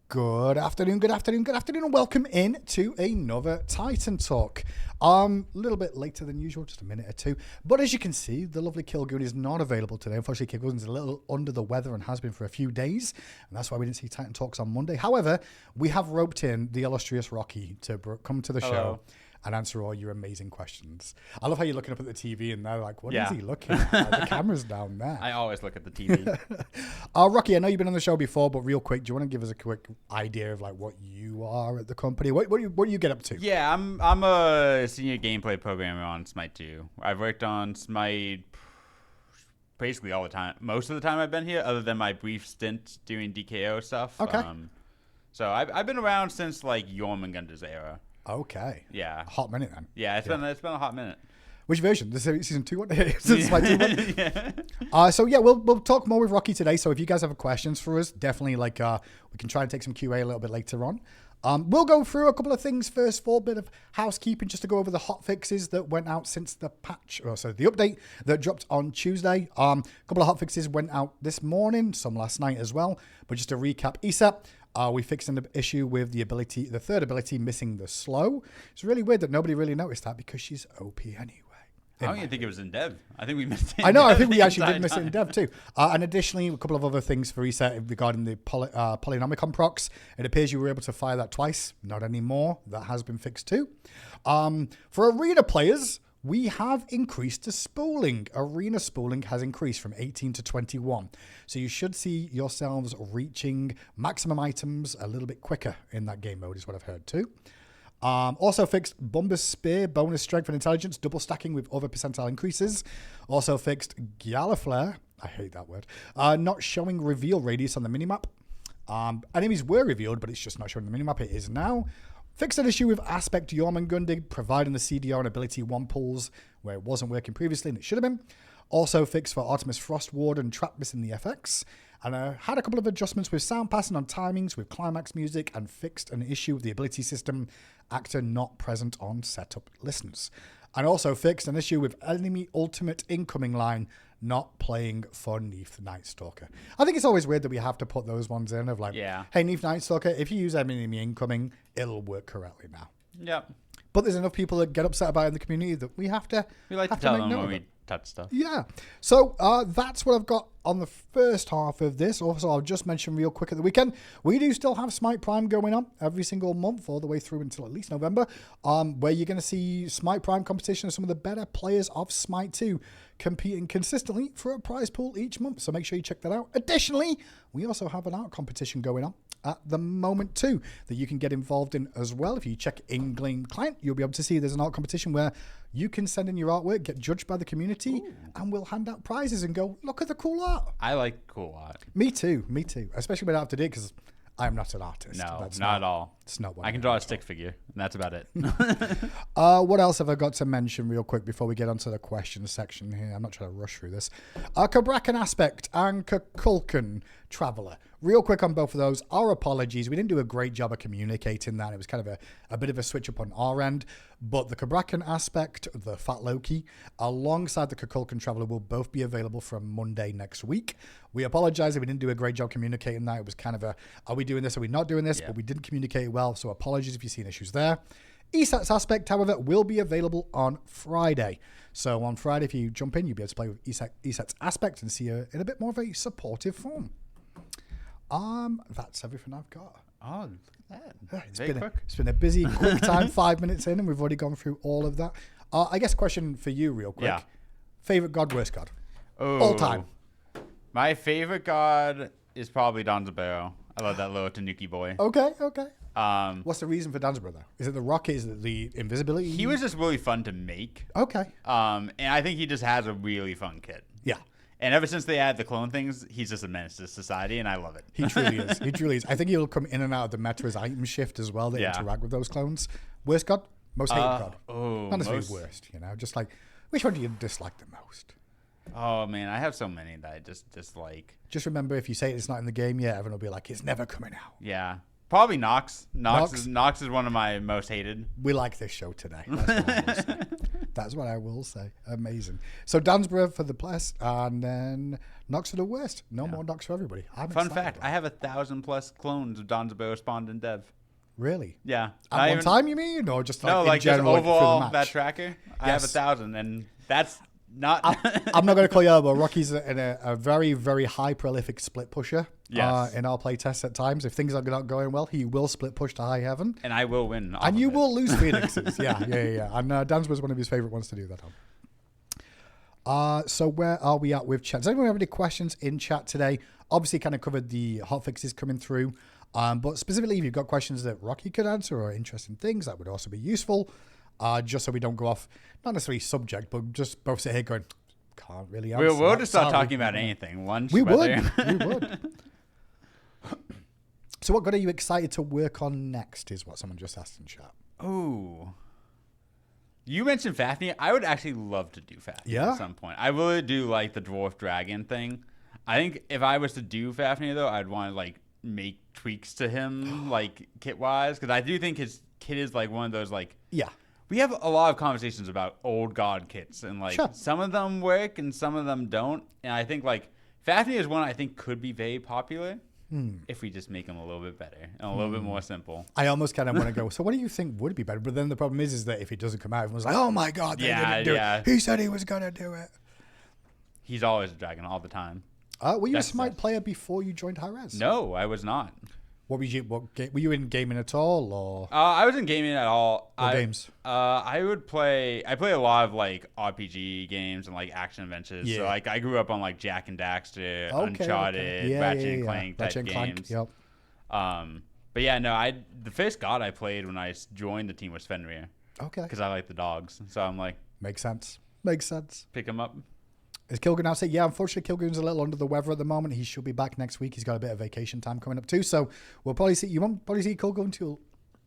Good afternoon, and welcome in to another Titan Talk. A little bit later than usual, just a minute or two. But as you can see, the lovely Kilgoon is not available today. Unfortunately, Kilgoon's a little under the weather and has been for a few days, and that's why we didn't see Titan Talks on Monday. However, we have roped in the illustrious Rockey to come to the show and answer all your amazing questions. I love how you're looking up at the TV and they're like, what is he looking at? Like, the camera's down there. I always look at the TV. Rocky, I know you've been on the show before, but real quick, do you want to give us a quick idea of like what you are at the company? What do you get up to? Yeah, I'm a senior gameplay programmer on SMITE 2. I've worked on SMITE basically all the time. Most of the time I've been here, other than my brief stint doing DKO stuff. Okay. So I've been around since like Jormungandr's era. Okay. Yeah. A hot minute then. Yeah, it's been a hot minute. Which version? The season 2 one? SMITE 2 one? Yeah. So yeah, we'll talk more with Rocky today. So if you guys have questions for us, definitely we can try and take some QA a little bit later on. We'll go through a couple of things first for a bit of housekeeping, just to go over the hot fixes that went out since the patch, the update that dropped on Tuesday. A couple of hot fixes went out this morning, some last night as well. But just to recap, ESA, we fixed an issue with the third ability missing the slow. It's really weird that nobody really noticed that because she's OP anyway. I don't even think it was in dev. I think we missed it. I know. I think we actually did miss it in dev too. And additionally, a couple of other things for reset regarding the Polynomicon procs. It appears you were able to fire that twice. Not anymore. That has been fixed too. For arena players, we have increased the spooling. Arena spooling has increased from 18 to 21. So you should see yourselves reaching maximum items a little bit quicker in that game mode is what I've heard too. Also fixed Bomber's Spear, bonus strength and intelligence, double stacking with other percentile increases. Also fixed Galliflare, I hate that word, not showing reveal radius on the minimap. Enemies were revealed, but it's just not showing the minimap. It is now. Fixed an issue with Aspect Jormungandr, providing the CDR and ability 1 pulls where it wasn't working previously and it should have been. Also fixed for Artemis Frost Ward and Trap missing the FX. And had a couple of adjustments with sound passing on timings with climax music, and fixed an issue with the ability system actor not present on setup listens. And also fixed an issue with enemy ultimate incoming line not playing for Neath Night Stalker. I think it's always weird that we have to put those ones in of like, hey, Neath Night Stalker, if you use enemy incoming, it'll work correctly now. Yep. But there's enough people that get upset about it in the community that we have to. We like to tell them when we touch stuff. Yeah. So that's what I've got on the first half of this. Also, I'll just mention real quick at the weekend, we do still have SMITE Prime going on every single month, all the way through until at least November, where you're going to see SMITE Prime competition of some of the better players of SMITE 2 competing consistently for a prize pool each month. So make sure you check that out. Additionally, we also have an art competition going on at the moment too that you can get involved in as well. If you check in-game client, you'll be able to see there's an art competition where you can send in your artwork, get judged by the community, and we'll hand out prizes and go, look at the cool art. I like cool art. Me too. Especially when I have to do it because I'm not an artist. No, that's not at all. It's not what I can draw a stick figure, and that's about it. What else have I got to mention real quick before we get onto the questions section here? I'm not trying to rush through this. Cabrakan Aspect and Kukulkan Traveler. Real quick on both of those. Our apologies. We didn't do a great job of communicating that. It was kind of a bit of a switch up on our end. But the Cabrakan Aspect, the Fat Loki, alongside the Kukulkan Traveler will both be available from Monday next week. We apologize if we didn't do a great job communicating that. It was kind of are we doing this? Are we not doing this? Yeah. But we didn't communicate well. So apologies if you've seen issues there. ESAT's Aspect, however, will be available on Friday. So on Friday, if you jump in, you'll be able to play with ESAT's Aspect and see her in a bit more of a supportive form. That's everything I've got. Oh, look at that. It's been a busy, quick time, 5 minutes in, and we've already gone through all of that. I guess question for you real quick. Yeah. Favorite god, worst god? Oh, all time. My favorite god is probably Danzaburo. I love that little Tanuki boy. Okay. What's the reason for Danzaburo, though? Is it the rocket? Is it the invisibility? He was just really fun to make. Okay. And I think he just has a really fun kit. Yeah. And ever since they added the clone things, he's just a menace to society, and I love it. He truly is. He truly is. I think he'll come in and out of the meta as item shift as well. They interact with those clones. Worst god? Most hated god? Not necessarily worst, just like, which one do you dislike the most? Oh, man, I have so many that I just dislike. Just remember, if you say it's not in the game yet, everyone will be like, it's never coming out. Yeah. Probably Nox. Nox is one of my most hated. We like this show today. That's what I will say. That's what I will say. Amazing. So Dansborough for the best, and then Nox for the worst. No more Nox for everybody. Fun fact, I have 1,000+ clones of Dansborough spawned in dev. Really? Yeah. At one time, you mean? Or just like no, in like general, just like, through the overall, match? that tracker, I have 1,000, and that's not... I'm not going to call you out, but Rocky's a very, very high prolific split pusher in our playtests at times. If things are not going well, he will split push to high heaven. And I will win. And you will lose Phoenixes. Yeah. And Dan's was one of his favorite ones to do that on. So where are we at with chat? Does anyone have any questions in chat today? Obviously, kind of covered the hotfixes coming through. But specifically, if you've got questions that Rocky could answer or interesting things, that would also be useful. Just so we don't go off, not necessarily subject, but just both sit here going, can't really answer. We'll just start talking about anything. Lunch, we weather. would. So what God are you excited to work on next is what someone just asked in chat. Ooh. You mentioned Fafnir. I would actually love to do Fafnir at some point. I would do like the Dwarf Dragon thing. I think if I was to do Fafnir, though, I'd want to like make tweaks to him, like kit-wise, because I do think his kit is like one of those like... Yeah. We have a lot of conversations about old god kits, and like some of them work and some of them don't. And I think like Fafnir is one I think could be very popular if we just make them a little bit better and a little bit more simple. I almost kind of want to go, so what do you think would be better? But then the problem is that if it doesn't come out, everyone's like, oh my God, they didn't do it. He said he was going to do it. He's always a dragon all the time. Were you a SMITE player before you joined Hi-Rez? No, I was not. What were you in gaming at all, or? I wasn't gaming at all. What games? I play a lot of like RPG games and like action adventures. Yeah. So like I grew up on like Jak and Daxter, Uncharted, Ratchet and Clank type games. Yep. But yeah, no, the first god I played when I joined the team was Fenrir. Okay. Because I like the dogs, so I'm like, makes sense. Pick him up. Is Kilgoon out? Yeah, unfortunately, Kilgoon's a little under the weather at the moment. He should be back next week. He's got a bit of vacation time coming up too. So you won't probably see Kilgoon until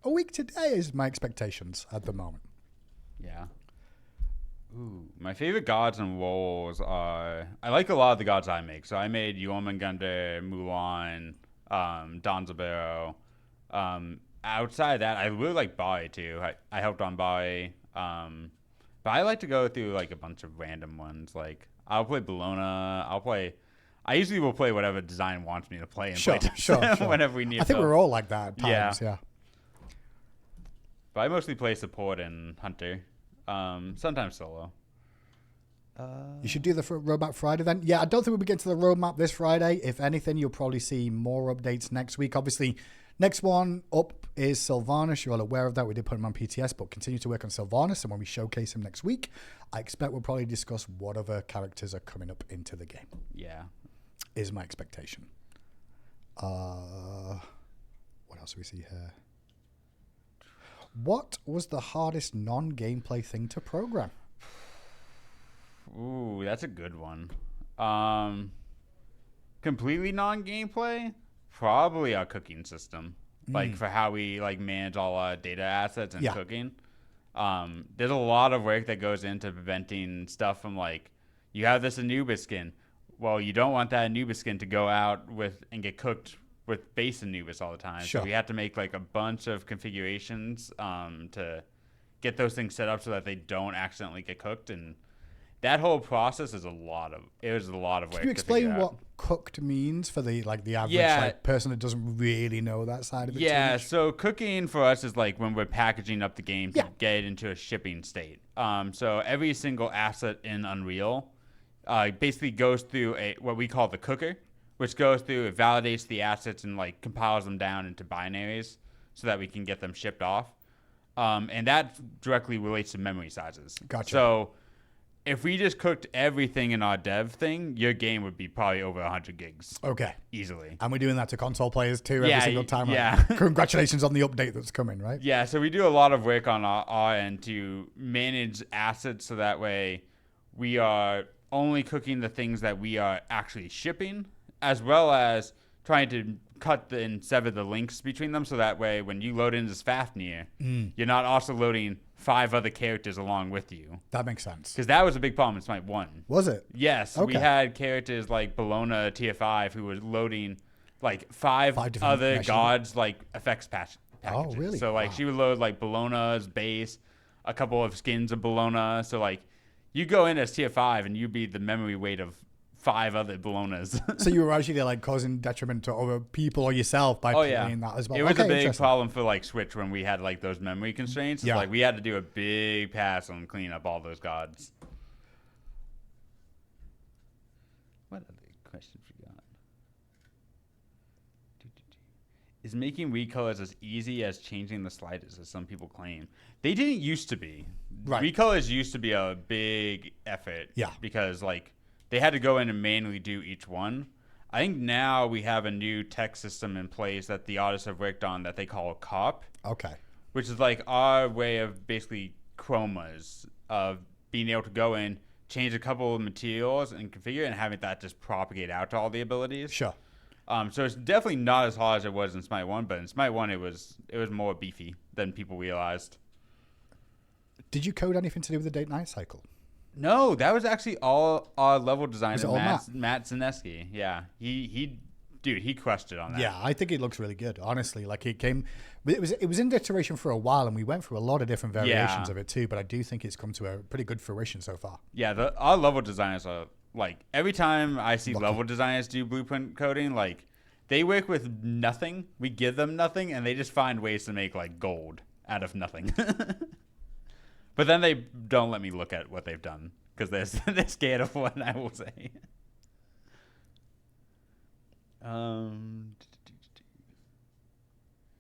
a week today is my expectations at the moment. Yeah. Ooh, my favorite gods and roles are... I like a lot of the gods I make. So I made Jormungandr, Mulan, Danzaburou. Outside of that, I really like Bari too. I helped on Bari. But I like to go through like a bunch of random ones. Like I'll play Bologna. I usually will play whatever design wants me to play and play whenever we need. I think we're all like that at times. Yeah. But I mostly play support and hunter. Sometimes solo. You should do the roadmap Friday then. Yeah, I don't think we'll be getting to the roadmap this Friday. If anything, you'll probably see more updates next week. Obviously, next one up is Sylvanas. You're all aware of that. We did put him on PTS, but continue to work on Sylvanas. And when we showcase him next week, I expect we'll probably discuss what other characters are coming up into the game. Yeah. Is my expectation. What else do we see here? What was the hardest non-gameplay thing to program? Ooh, that's a good one. Completely non-gameplay? Probably our cooking system. Like for how we like manage all our data assets and cooking. There's a lot of work that goes into preventing stuff from like, you have this Anubis skin. Well, you don't want that Anubis skin to go out with and get cooked with base Anubis all the time. Sure. So we have to make like a bunch of configurations to get those things set up so that they don't accidentally get cooked. And that whole process is a lot of work. Can you explain what cooked means for the average person that doesn't really know that side of it? Yeah, so cooking for us is like when we're packaging up the game to get it into a shipping state. So every single asset in Unreal basically goes through what we call the cooker, which goes through, it validates the assets and like compiles them down into binaries so that we can get them shipped off. And that directly relates to memory sizes. Gotcha. So if we just cooked everything in our dev thing, your game would be probably over 100 gigs. Okay. Easily. And we're doing that to console players too every single time. Yeah. Congratulations on the update that's coming, right? Yeah, so we do a lot of work on our end to manage assets so that way we are only cooking the things that we are actually shipping, as well as trying to cut and sever the links between them so that way when you load in this Fafnir, you're not also loading 5 other characters along with you. That makes sense. Because that was a big problem in Smite 1. Was it? Yes. Okay. We had characters like Bologna Tier 5 who were loading like 5 other gods like effects packages. Oh, really? So like she would load like Bologna's base, a couple of skins of Bologna. So like you go in as tier 5 and you be the memory weight of 5 other Bolognas. So you were actually like causing detriment to other people or yourself by playing that as well. It was a big problem for like Switch when we had like those memory constraints. Yeah. Like we had to do a big pass on cleaning up all those gods. What other questions we got? Is making recolors as easy as changing the sliders, as some people claim? They didn't used to be. Right. Recolors used to be a big effort. Yeah. Because like they had to go in and manually do each one. I think now we have a new tech system in place that the artists have worked on that they call COP. Okay. Which is like our way of basically chromas, of being able to go in, change a couple of materials and configure and having that just propagate out to all the abilities. Sure. So it's definitely not as hard as it was in SMITE 1, but in SMITE 1 it was more beefy than people realized. Did you code anything to do with the day-night cycle? No, that was actually all our level designer, Matt Zaneski. Yeah, he crushed it on that. Yeah, I think it looks really good. Honestly, like it was in iteration for a while, and we went through a lot of different variations of it too. But I do think it's come to a pretty good fruition so far. Yeah, our level designers are like, every time I see level designers do blueprint coding, like they work with nothing. We give them nothing, and they just find ways to make like gold out of nothing. But then they don't let me look at what they've done because they're scared of what I will say.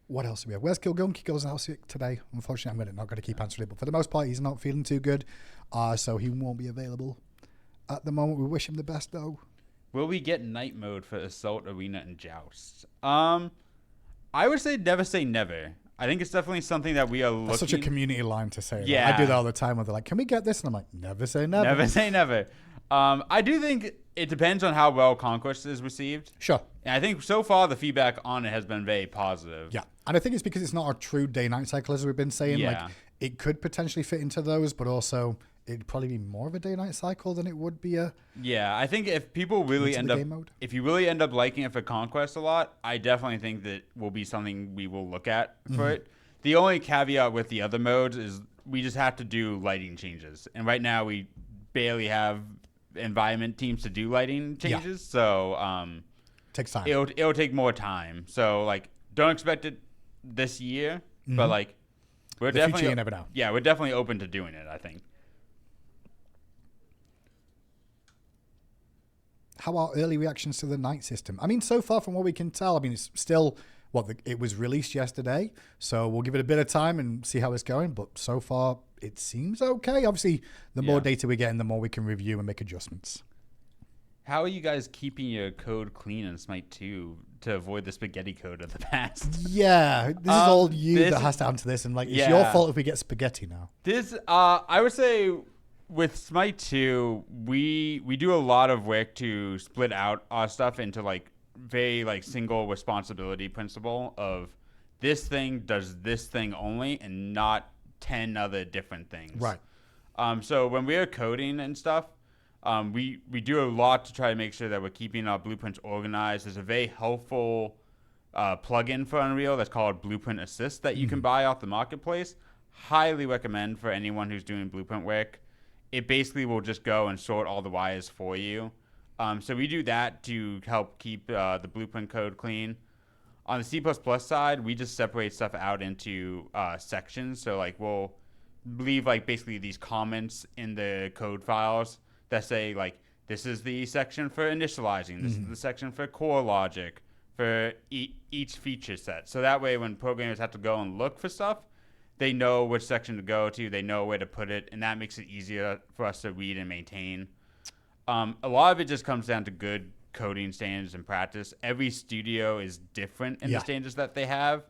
What else do we have? Where's Kilgunky? He goes out sick today. Unfortunately, I'm not going to keep answering it. But for the most part, he's not feeling too good. So he won't be available at the moment. We wish him the best, though. Will we get night mode for Assault, Arena, and Joust? I would say never. I think it's definitely something that we are looking... That's such a community line to say. Yeah. I do that all the time where they're like, can we get this? And I'm like, never say never. Never say never. I do think it depends on how well Conquest is received. Sure. And I think so far the feedback on it has been very positive. Yeah. And I think it's because it's not a true day-night cycle, as we've been saying. Yeah. Like, it could potentially fit into those, but also it'd probably be more of a day-night cycle than it would be a... Yeah, I think if people really if you really end up liking it for Conquest a lot, I definitely think that will be something we will look at for it. The only caveat with the other modes is we just have to do lighting changes. And right now we barely have environment teams to do lighting changes. So takes time. It'll take more time. So like, don't expect it this year, but like we're definitely future, you never know. Yeah, we're definitely open to doing it, I think. How are early reactions to the night system? I mean, so far from what we can tell, I mean, it's still it was released yesterday, so we'll give it a bit of time and see how it's going. But so far, it seems okay. Obviously, the more data we get, and the more we can review and make adjustments. How are you guys keeping your code clean in SMITE 2 to avoid the spaghetti code of the past? Yeah, this is all you that has to answer this, and like it's your fault if we get spaghetti now. This, I would say, with SMITE 2, we do a lot of work to split out our stuff into like very like single responsibility principle of this thing does this thing only and not 10 other different things. Right. So when we're coding and stuff, we do a lot to try to make sure that we're keeping our blueprints organized. There's a very helpful plugin for Unreal that's called Blueprint Assist that you can buy off the marketplace. Highly recommend for anyone who's doing blueprint work. It basically will just go and sort all the wires for you. So we do that to help keep the blueprint code clean. On the C++ side, we just separate stuff out into sections. So like we'll leave like basically these comments in the code files that say like, this is the section for initializing. This is the section for core logic for each feature set. So that way when programmers have to go and look for stuff, they know which section to go to, they know where to put it, and that makes it easier for us to read and maintain. A lot of it just comes down to good coding standards and practice. Every studio is different in the standards that they have,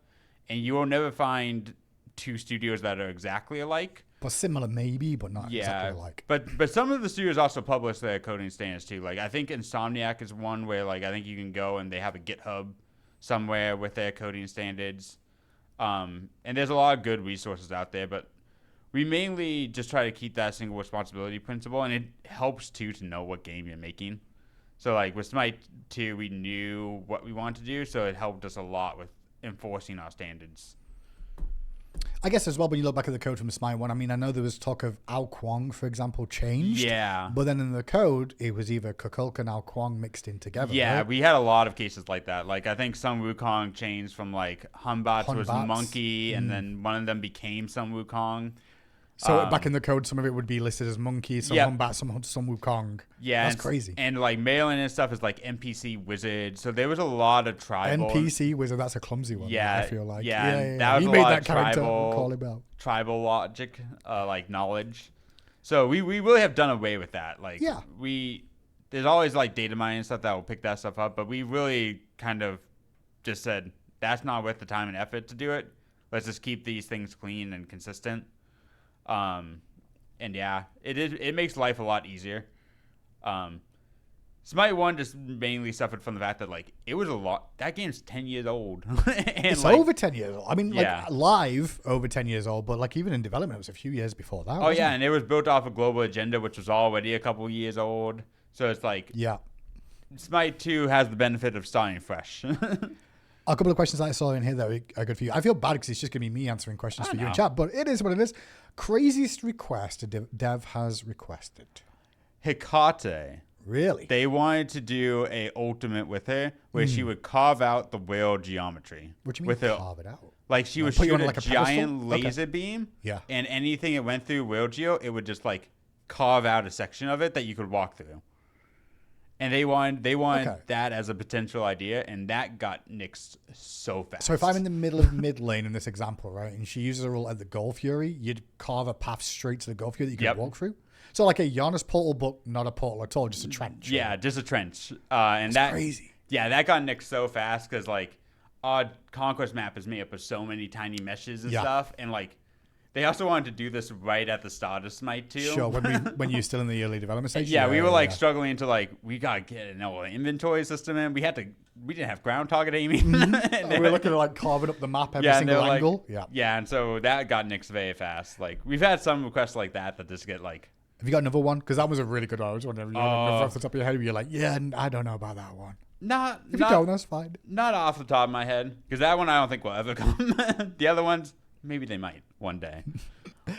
and you will never find two studios that are exactly alike. But similar maybe, but not exactly alike. But some of the studios also publish their coding standards too. Like I think Insomniac is one where like I think you can go and they have a GitHub somewhere with their coding standards. And there's a lot of good resources out there, but we mainly just try to keep that single responsibility principle, and it helps too to know what game you're making. So like with SMITE 2, we knew what we wanted to do, so it helped us a lot with enforcing our standards. I guess as well, when you look back at the code from the Smite one, I mean, I know there was talk of Ao Kuang, for example, changed. Yeah. But then in the code, it was either Kukulkan and Ao Kuang mixed in together. Yeah, right? we had a lot of cases like that. Like, I think some Wukong changed from, like, Hunbats was Hunbats. monkey, and then one of them became some Wukong. So back in the code, some of it would be listed as monkey, some Yep. Hunbat, some Wukong. Yeah. That's and, crazy. And, like, Malin and stuff is, like, NPC wizard. So there was a lot of tribal. NPC wizard, that's a clumsy one. Yeah, I feel like. yeah, that was He a made lot that of character. tribal- Call him out. Tribal logic, like, knowledge. So we really have done away with that. Like, Yeah. there's always, like, data mining and stuff that will pick that stuff up, but we really kind of just said, that's not worth the time and effort to do it. Let's just keep these things clean and consistent. And yeah, it makes life a lot easier. Smite 1 just mainly suffered from the fact that, like, it was a lot. That game's 10 years old. And It's like, over 10 years old. I mean, Yeah. like, live, over 10 years old, but, like, even in development, it was a few years before that. Oh, yeah, and it was built off a global agenda, which was already a couple years old. So it's like, Yeah. Smite 2 has the benefit of starting fresh. A couple of questions that I saw in here that are good for you. I feel bad because it's just going to be me answering questions I for you in know. chat, but it is what it is. Craziest request a dev has requested. Hecate. Really? They wanted to do a ultimate with her where she would carve out the whale geometry. What do you mean with her, carve it out? like she would put you shoot on, a like, a giant pedestal? Okay. laser beam. Yeah. And anything it went through whale geo, it would just like carve out a section of it that you could walk through. And they wanted Okay. that as a potential idea, and that got nixed so fast. So if I'm in the middle of mid lane in this example, right, and she uses a rule at the Goal Fury, you'd carve a path straight to the Goal Fury that you could Yep. walk through? So like a Giannis portal, but not a portal at all, just a trench. Yeah, just a trench. And that crazy. Yeah, that got nixed so fast because like our Conquest map is made up of so many tiny meshes and Yeah. stuff, and like they also wanted to do this right at the start of Smite 2. Sure, when you're still in the early development stage. Yeah, we were like yeah. struggling to like we gotta get an inventory system in. We didn't have ground target aiming. Mm-hmm. We were looking at like carving up the map every and they single were angle. like, yeah. and so that got nixed very fast. Like we've had some requests like that just get like Have you got another one? Because that was a really good one. I was wondering, off the top of your head, you're like, yeah, I don't know about that one. If you don't, that's fine. Not off the top of my head, because that one I don't think will ever come. The other ones, maybe they might one day,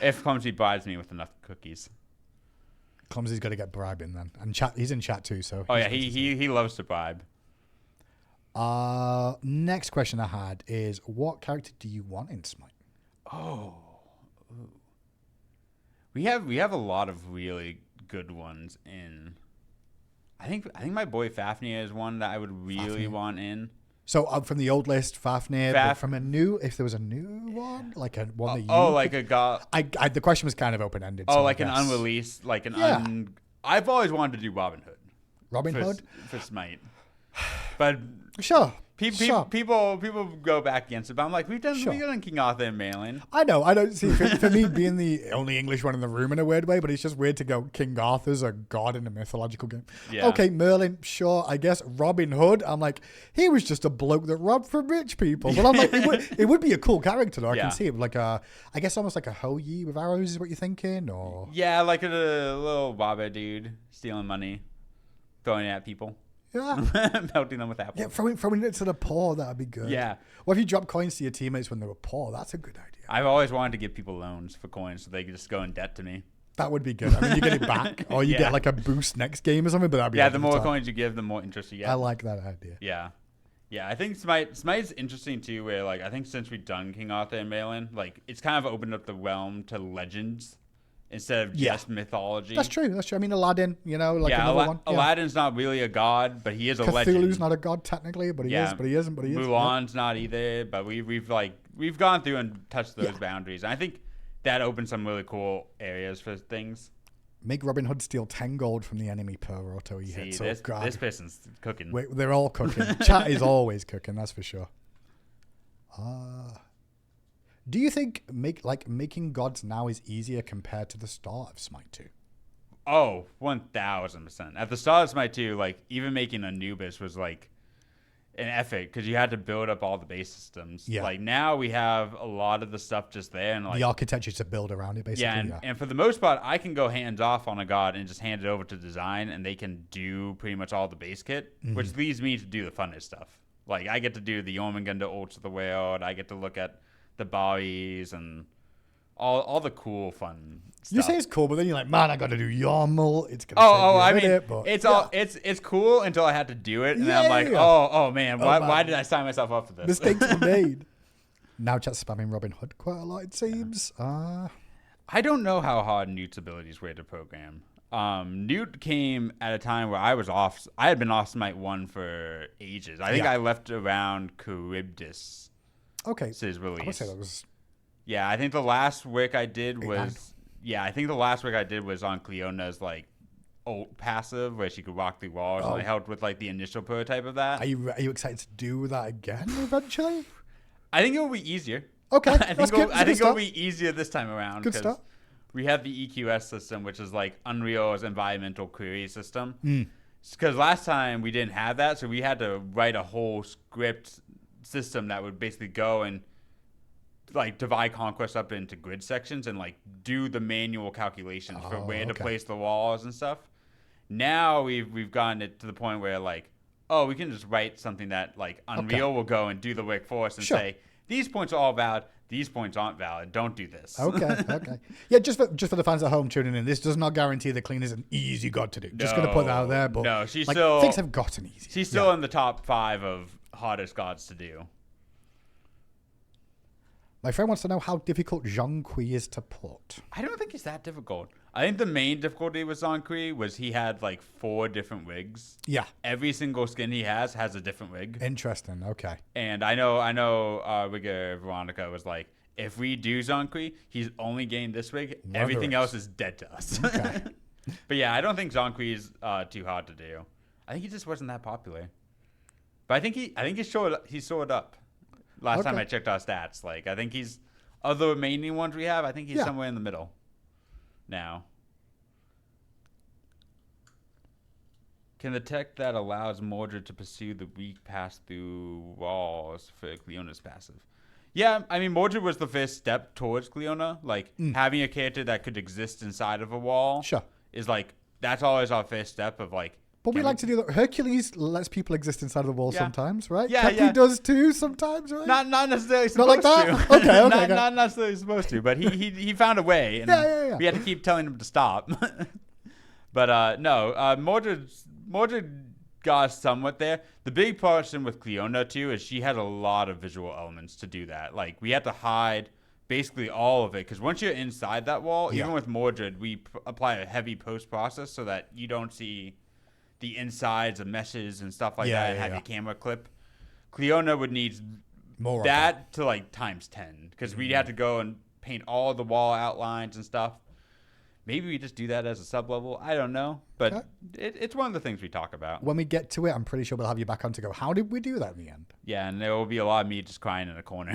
if Clumsy buys me with enough cookies. Clumsy's got to get bribing then, and he's in chat too. So Oh yeah, he loves to bribe. Next question I had is, what character do you want in Smite? We have a lot of really good ones in. I think my boy Fafnir is one that I would really want in. So from the old list, Fafnir, but from a new, if there was a new one, like a one that you like a god. the question was kind of open ended. Oh, so like I an guess. unreleased, like an Yeah. I've always wanted to do Robin Hood. Robin Hood. For Smite, but Sure. people go back against it. But I'm like, we've done King Arthur and Malin. I know. I don't see for me being the only English one in the room in a weird way, but it's just weird to go King Arthur's a god in a mythological game. Yeah. Okay, Merlin, sure. I guess Robin Hood. I'm like, he was just a bloke that robbed from rich people. But I'm like, it would be a cool character though. I can see it like I guess almost like a Ho Yi with arrows is what you're thinking, or Yeah, like a little Bobber dude stealing money, throwing it at people. yeah. Pelting them with apples. Yeah, throwing it to the poor, that'd be good. Yeah. What if you drop coins to your teammates when they were poor? That's a good idea. I've always wanted to give people loans for coins so they could just go in debt to me. That would be good. I mean, you get it back, or you get like a boost next game or something. But that'd be Yeah, the more coins you give, the more interest you get. I like that idea. Yeah. Yeah, I think Smite's interesting too, where like I think since we've done King Arthur and Malin, like it's kind of opened up the realm to legends instead of just mythology. That's true. That's true. I mean, Aladdin, like another one. Yeah. Aladdin's not really a god, but he is a legend. Cthulhu's not a god technically, but he is. But he isn't. But he is. Mulan's not either, but we've gone through and touched those boundaries. And I think that opens some really cool areas for things. Make Robin Hood steal 10 gold from the enemy per auto he hits. This person's cooking. They're all cooking. Chat is always cooking. That's for sure. Do you think making gods now is easier compared to the start of Smite 2? Oh, 1,000%. At the start of Smite 2, like even making Anubis was like an effort because you had to build up all the base systems. Yeah. Like now we have a lot of the stuff just there, and like The architecture to build around it, basically. and for the most part, I can go hands off on a god and just hand it over to design, and they can do pretty much all the base kit, which leads me to do the funnest stuff. Like I get to do the Jormungandr ults of the world. I get to look at the bodies and all the cool fun stuff. You say it's cool, but then you're like, man, I got to do YAML. It's gonna I mean, minute, but it's cool until I had to do it, and then I'm like, yeah. oh man, why did I sign myself up for this? Mistakes were made. Now chat's spamming Robin Hood quite a lot, it seems. I don't know how hard Newt's abilities were to program. Newt came at a time where I was off. I had been off Smite 1 for ages. I think I left around Charybdis. Okay. His release. I would say that was... Yeah, I think the last work I did was... Yeah, I think the last work I did was on Cleona's, like, ult passive, where she could walk through walls, and I helped with, like, the initial prototype of that. Are you excited to do that again, eventually? I think it will be easier. Okay, I think it'll be easier this time around. Good start. We have the EQS system, which is like Unreal's environmental query system. Because last time we didn't have that, so we had to write a whole script system that would basically go and like divide conquest up into grid sections and like do the manual calculations for where to place the walls and stuff. Now we've gotten it to the point where like, we can just write something that like Unreal will go and do the work for us and say, these points are all valid. These points aren't valid. Don't do this. Okay. Yeah, just for the fans at home tuning in, this does not guarantee that clean is an easy god to do. Just going to put that out there. But no, she's like, still... things have gotten easy. She's still in the top 5 of hardest gods to do. My friend wants to know how difficult Zhongqi is to put. I don't think it's that difficult. I think the main difficulty with Zhongqi was he had like 4 different wigs. Yeah. Every single skin he has a different wig. Interesting. Okay. And I know wigger Veronica was like, if we do Zhongqi, he's only gained this wig. Everything else is dead to us. Okay. But yeah, I don't think Zhongqi is too hard to do. I think he just wasn't that popular. But I think he soared up. Last time I checked our stats, like I think he's of the remaining ones we have. I think he's somewhere in the middle now. Can the tech that allows Mordred to pursue the weak pass through walls for Cleona's passive? Yeah, I mean Mordred was the first step towards Cleona. Like having a character that could exist inside of a wall. Is like that's always our first step of like. But we like to do that. Hercules lets people exist inside of the wall sometimes, right? Yeah, Kepri does too sometimes, right? Not necessarily supposed not like that? to. Okay. Not necessarily supposed to, but he found a way, and we had to keep telling him to stop. But no, Mordred got somewhat there. The big portion with Cleona too is she had a lot of visual elements to do that. Like we had to hide basically all of it because once you're inside that wall, even with Mordred, we apply a heavy post process so that you don't see the insides of meshes and stuff like that and have your camera clip. Cleona would need more that to like times 10 because we'd have to go and paint all the wall outlines and stuff. Maybe we just do that as a sub level. I don't know, but it's one of the things we talk about. When we get to it, I'm pretty sure we'll have you back on to go, how did we do that in the end? Yeah, and there will be a lot of me just crying in a corner.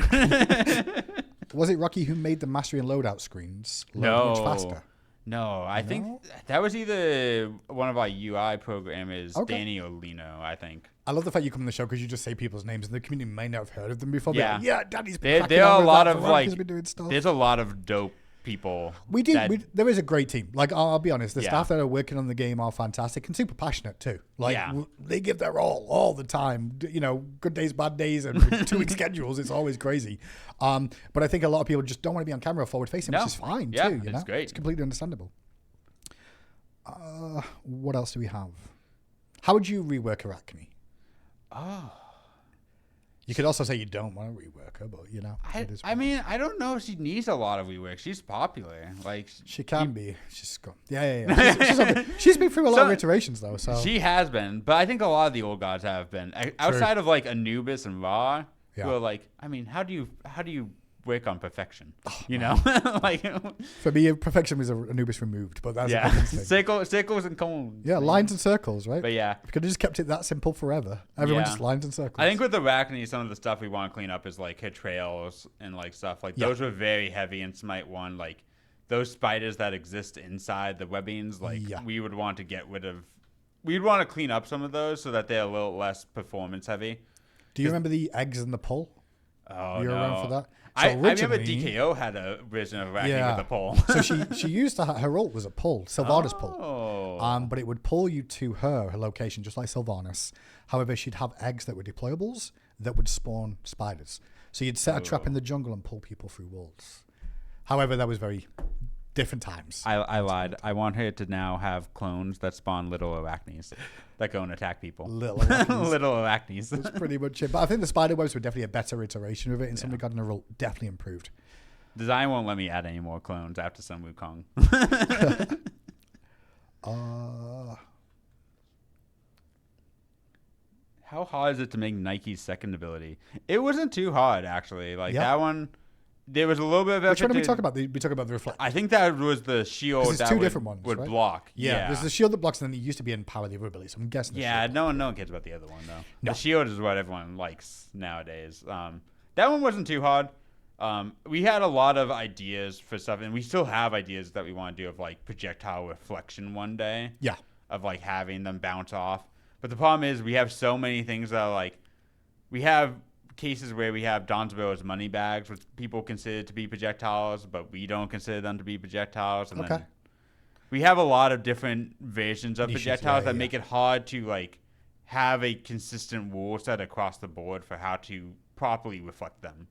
Was it Rockey who made the mastery and loadout screens load much faster? No, I think that was either one of our UI programmers, Danny or Lino, I think. I love the fact you come on the show because you just say people's names and the community may not have heard of them before. Yeah, Danny's been there are a lot of like, doing stuff. There's a lot of dope people. There is a great team. Like, I'll be honest, the staff that are working on the game are fantastic and super passionate too. Like, they give their all the time. You know, good days, bad days, and 2-week schedules. It's always crazy. But I think a lot of people just don't want to be on camera forward facing, which is fine too. You know? It's great. It's completely understandable. What else do we have? How would you rework Arachne? You could also say you don't want to rework her, but you know. I mean, I don't know if she needs a lot of rework. She's popular. Like she can be. She's got she's been through a lot of iterations though. So she has been, but I think a lot of the old gods have been. Outside of like Anubis and Ra, who are like, I mean, how do you work on perfection? You know, like for me, perfection was Anubis removed, but that's circles and cones. Yeah, lines and circles, right? But yeah, we could have just kept it that simple forever. Everyone just lines and circles. I think with the Arachne, some of the stuff we want to clean up is like her trails and like stuff like those were very heavy in Smite 1. Like those spiders that exist inside the webbings, like we would want to get rid of. We'd want to clean up some of those so that they're a little less performance heavy. Do you remember the eggs and the pole? Oh, you were around for that? So I remember DKO had a version of Arachne with a pull. So she used to her ult was a pull, Sylvanas pull. But it would pull you to her location just like Sylvanas. However, she'd have eggs that were deployables that would spawn spiders. So you'd set a trap in the jungle and pull people through walls. However, that was very different times. I lied. I want her to now have clones that spawn little arachnes that go and attack people. Little arachnes. Little arachnes. That's pretty much it. But I think the spider webs were definitely a better iteration of it, and Some Garden Rule definitely improved. Design won't let me add any more clones after Sun Wukong. How hard is it to make Nike's second ability? It wasn't too hard, actually. Like that one, there was a little bit of effort. Which one did we talk about? We talked about the reflect. I think that was the shield that different ones, would right? block. Yeah, there's the shield that blocks, and then it used to be in power the other ability. So I'm guessing. Yeah, no one cares about the other one though. No. The shield is what everyone likes nowadays. That one wasn't too hard. We had a lot of ideas for stuff, and we still have ideas that we want to do of like projectile reflection one day. Yeah. Of like having them bounce off. But the problem is we have so many things that are like, we have cases where we have Donzabo's money bags, which people consider to be projectiles, but we don't consider them to be projectiles. And then we have a lot of different versions of projectiles that make it hard to like have a consistent rule set across the board for how to properly reflect them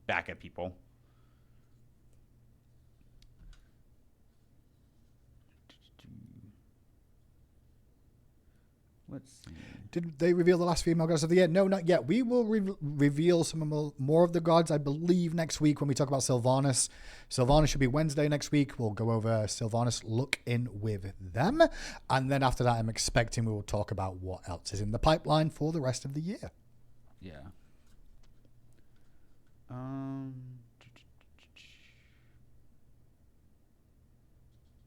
back at people. Let's see. Did they reveal the last female gods of the year? No, not yet. We will reveal some more of the gods, I believe, next week when we talk about Sylvanas. Sylvanas should be Wednesday next week. We'll go over Sylvanas, look in with them. And then after that, I'm expecting we will talk about what else is in the pipeline for the rest of the year. Yeah.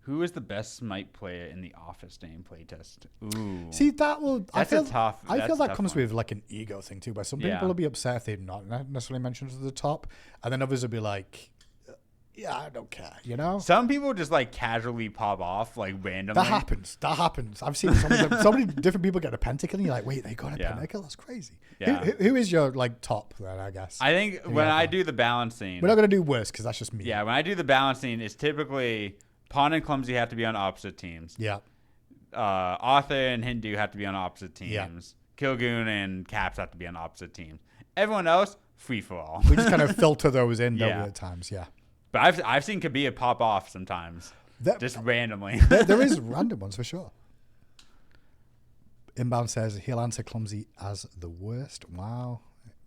Who is the best Smite player in the Office Name playtest? Ooh. See, that will. I feel that comes with like an ego thing too, where some people will be upset if they're not necessarily mentioned at the top, and then others will be like, "Yeah, I don't care," you know. Some people just like casually pop off like randomly. That happens. I've seen so many different people get a pentakill, and you're like, "Wait, they got a pentakill? That's crazy." Yeah. Who is your like top then? I guess. I think when I do the balancing, we're not gonna do worse because that's just me. Yeah, when I do the balancing, it's typically Pawn and Clumsy have to be on opposite teams. Yeah. Arthur and Hindu have to be on opposite teams. Yeah. Kilgoon and Caps have to be on opposite teams. Everyone else, free for all. We just kind of filter those in, don't we, at times, yeah. But I've seen Kabia pop off sometimes, just randomly. there is random ones for sure. Inbound says he'll answer Clumsy as the worst. Wow,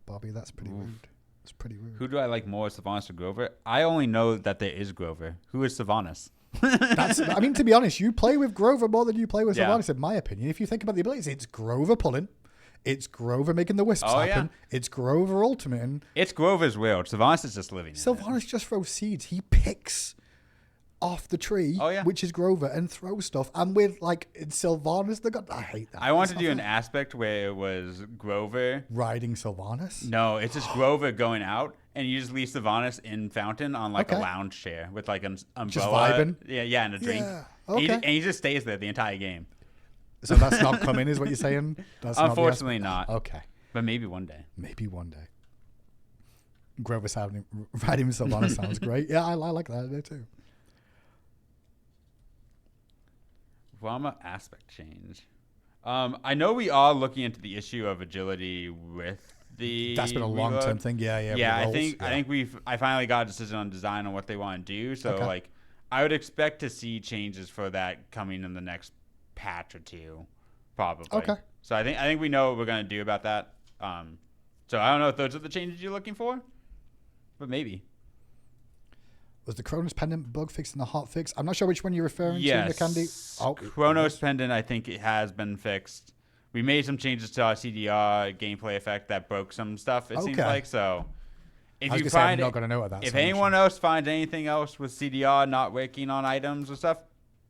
Bobby, that's pretty rude. It's pretty rude. Who do I like more, Sylvanas or Grover? I only know that there is Grover. Who is Sylvanas? I mean, to be honest, you play with Grover more than you play with Sylvanas, in my opinion. If you think about the abilities, it's Grover pulling, it's Grover making the wisps happen, it's Grover ultimating. It's Grover's world. Sylvanas is just living in Sylvanas just throws seeds. He picks off the tree, which is Grover, and throws stuff. And with like Sylvanas, I hate that. I want to do an aspect where it was Grover riding Sylvanas. No, it's just Grover going out, and you just leave Sylvanas in Fountain on like a lounge chair with like an umbrella. Just vibing. Yeah, and a drink. Yeah. Okay. And he just stays there the entire game. So that's not coming, is what you're saying? That's Unfortunately not. Okay. But maybe one day. Maybe one day. Grover riding Sylvanas sounds great. Yeah, I like that idea too. Rama aspect change. I know we are looking into the issue of agility with the. That's been a long term thing. Yeah. Yeah, I think I finally got a decision on design on what they want to do. So like, I would expect to see changes for that coming in the next patch or two, probably. Okay. So I think we know what we're gonna do about that. So I don't know if those are the changes you're looking for, but maybe. Was the Chronos Pendant bug fixed in the hot fix? I'm not sure which one you're referring to, Yes. Chronos Pendant, I think it has been fixed. We made some changes to our CDR gameplay effect that broke some stuff, it seems like. So if you find I'm not going to know what that is. If anyone else finds anything else with CDR not working on items or stuff,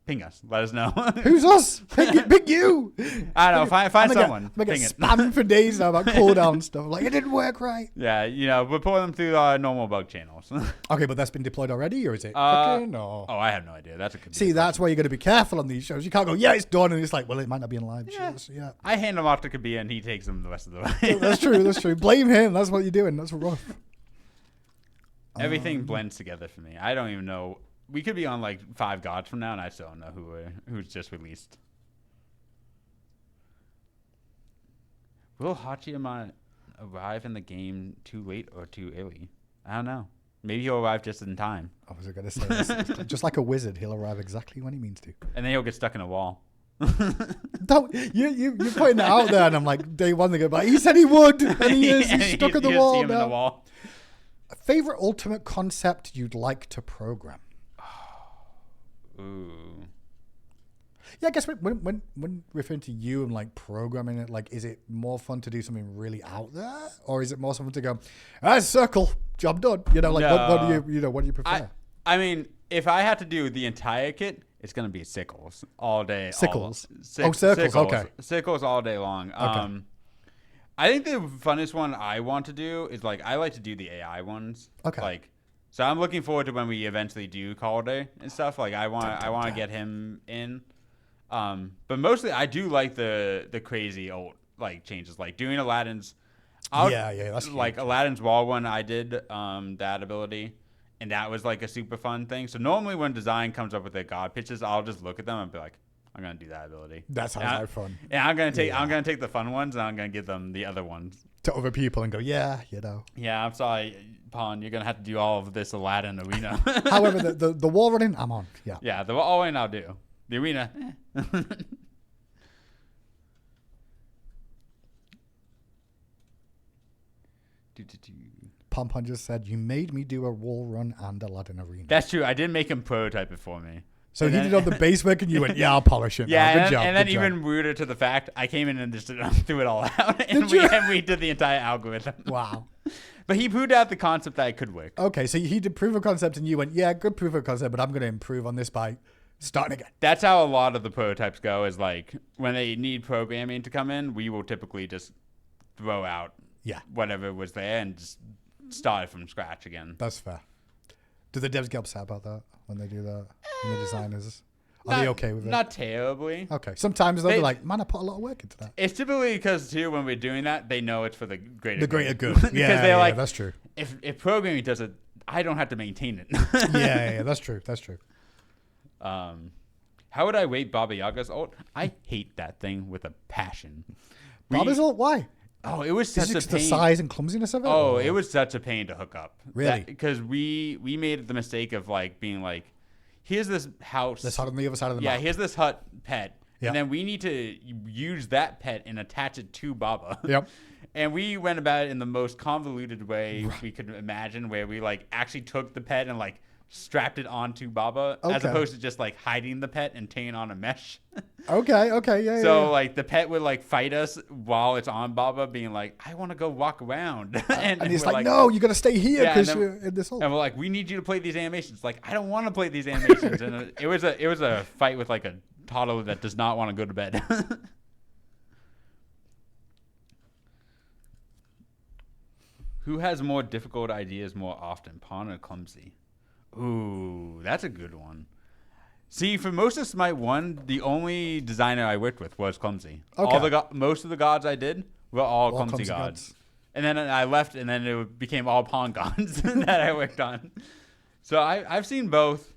ping us. Let us know. Who's us? Pick you. I don't know. Find someone. I'm going to get spammed for days now about cooldown stuff. Like, it didn't work right. Yeah, we're pulling them through our normal bug channels. Okay, but that's been deployed already, or is it cooking? Or? Oh, I have no idea. That's a good. See, that's why you got to be careful on these shows. You can't go, yeah, it's done, and it's like, well, it might not be in live. Yeah. I hand them off to Kabia, and he takes them the rest of the way. That's true. Blame him. That's what you're doing. That's rough. Everything blends together for me. I don't even know. We could be on like 5 gods from now, and I still don't know who's just released. Will Hachiman? arrive in the game too late or too early. I don't know. Maybe he'll arrive just in time. I was going to say this. Just like a wizard, he'll arrive exactly when he means to. And then he'll get stuck in a wall. Don't you're putting it out there, and I'm like, day one they go, but he said he would, and he is. He's stuck in the wall see him now. in the wall. A favorite ultimate concept you'd like to program? Ooh. Yeah, I guess when referring to you and like programming it, like, is it more fun to do something really out there, or is it more fun to go, circle, job done? You know, like what do you prefer? I mean, if I had to do the entire kit, it's gonna be sickles all day. Sickles. Circles. Okay. Sickles all day long. Okay. I think the funnest one I want to do is like I like to do the AI ones. Okay. Like, so I'm looking forward to when we eventually do Holiday and stuff. Like I want to get him in. But mostly I do like the crazy old like changes, like doing Aladdin's. That's like huge. Aladdin's wall one. I did that ability, and that was like a super fun thing. So normally when design comes up with their god pitches, I'll just look at them and be like, I'm gonna do that ability. That sounds like fun. And I'm gonna take the fun ones and I'm gonna give them the other ones to other people and go, yeah, you know. Yeah, I'm sorry, Pawn. You're gonna have to do all of this Aladdin arena. However, the wall running, I'm on. Yeah. Yeah, the wall running I'll do. The arena. Pompon just said, you made me do a wall run and Aladdin arena. That's true. I did make him prototype it for me. So he did all the base work and you went, yeah, I'll polish it. Yeah, good job. And then good even job. weirder to the fact, I came in and just threw it all out. And we did the entire algorithm. Wow. But he proved out the concept that it could work. Okay, so he did proof of concept and you went, yeah, good proof of concept, but I'm going to improve on this by starting again. That's how a lot of the prototypes go, is like when they need programming to come in, we will typically just throw out whatever was there and just start it from scratch again. That's fair. Do the devs get upset about that when they do that? And the designers? Are they okay with it? Not terribly. Okay. Sometimes they'll be like, man, I put a lot of work into that. It's typically because, too, when we're doing that, they know it's for the greater good. The greater good. Because they're like, that's true. If programming does it, I don't have to maintain it. yeah, that's true. That's true. How would I rate Baba Yaga's ult? I hate that thing with a passion. Baba's ult? Why? Oh, it was such a pain. The size and clumsiness of it? Oh, it was such a pain to hook up. Really? Because we made the mistake of like being like, here's this house. This hut on the other side of the map. Yeah, here's this hut pet. Yep. And then we need to use that pet and attach it to Baba. Yep. And we went about it in the most convoluted way we could imagine, where we like actually took the pet and like strapped it onto Baba, as opposed to just like hiding the pet and taking on a mesh. Okay, yeah. So like the pet would like fight us while it's on Baba, being like, I want to go walk around. and he's like, no, you got to stay here because you're in this hole. And we're like, we need you to play these animations. Like, I don't want to play these animations. And it was a fight with like a toddler that does not want to go to bed. Who has more difficult ideas more often, Pawn or Clumsy? Ooh, that's a good one. See, for most of Smite 1, the only designer I worked with was Clumsy. Okay. Most of the gods I did were all clumsy gods. And then I left, and then it became all Pawn gods that I worked on. So I've seen both.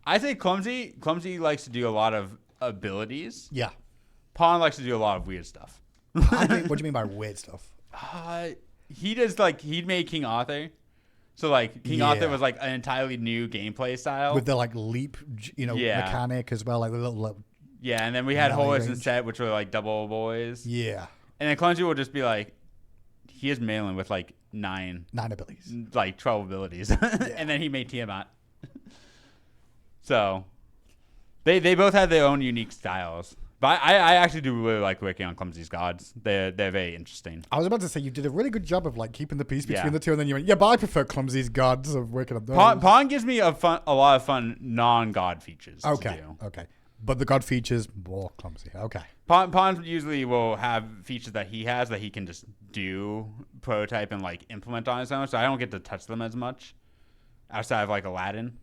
I say Clumsy likes to do a lot of abilities. Yeah. Pawn likes to do a lot of weird stuff. What do you mean by weird stuff? He does like, he'd made King Arthur. So like King Arthur was like an entirely new gameplay style with the like leap, mechanic as well, like the little. Yeah, and then we had Horus and Set, which were like double boys. Yeah. And then Clumsy will just be like, he is Malin with like 9 abilities, like 12 abilities, and then he made Tiamat. So they both have their own unique styles. But I actually do really like working on Clumsy's gods. They're very interesting. I was about to say, you did a really good job of like keeping the peace between the two, and then you went, but I prefer Clumsy's gods of working on those. Pawn gives me a lot of fun non-god features to do. Okay. But the god features, more Clumsy. Okay. Pawn usually will have features that he has that he can just do, prototype, and like implement on his own, so I don't get to touch them as much outside of like Aladdin.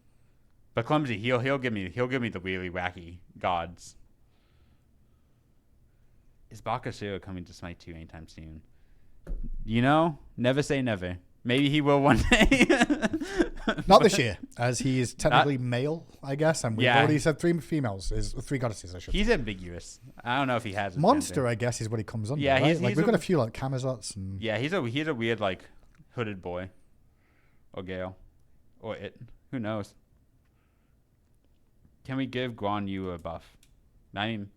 But Clumsy, he'll give me the really wacky gods. Is Bakashiro coming to Smite 2 anytime soon? You know, never say never. Maybe he will one day. Not this year, as he is technically male, I guess, and we've Yeah. already said 3 females, is 3 goddesses, I should say. He's ambiguous. I don't know if he has a Monster, gender. I guess, is what he comes under. Yeah, right? he's- like he's we've got a- a few like Camazots and Yeah, he's a weird like hooded boy, or Gale, or it. Who knows? Can we give Guan Yu a buff? I mean,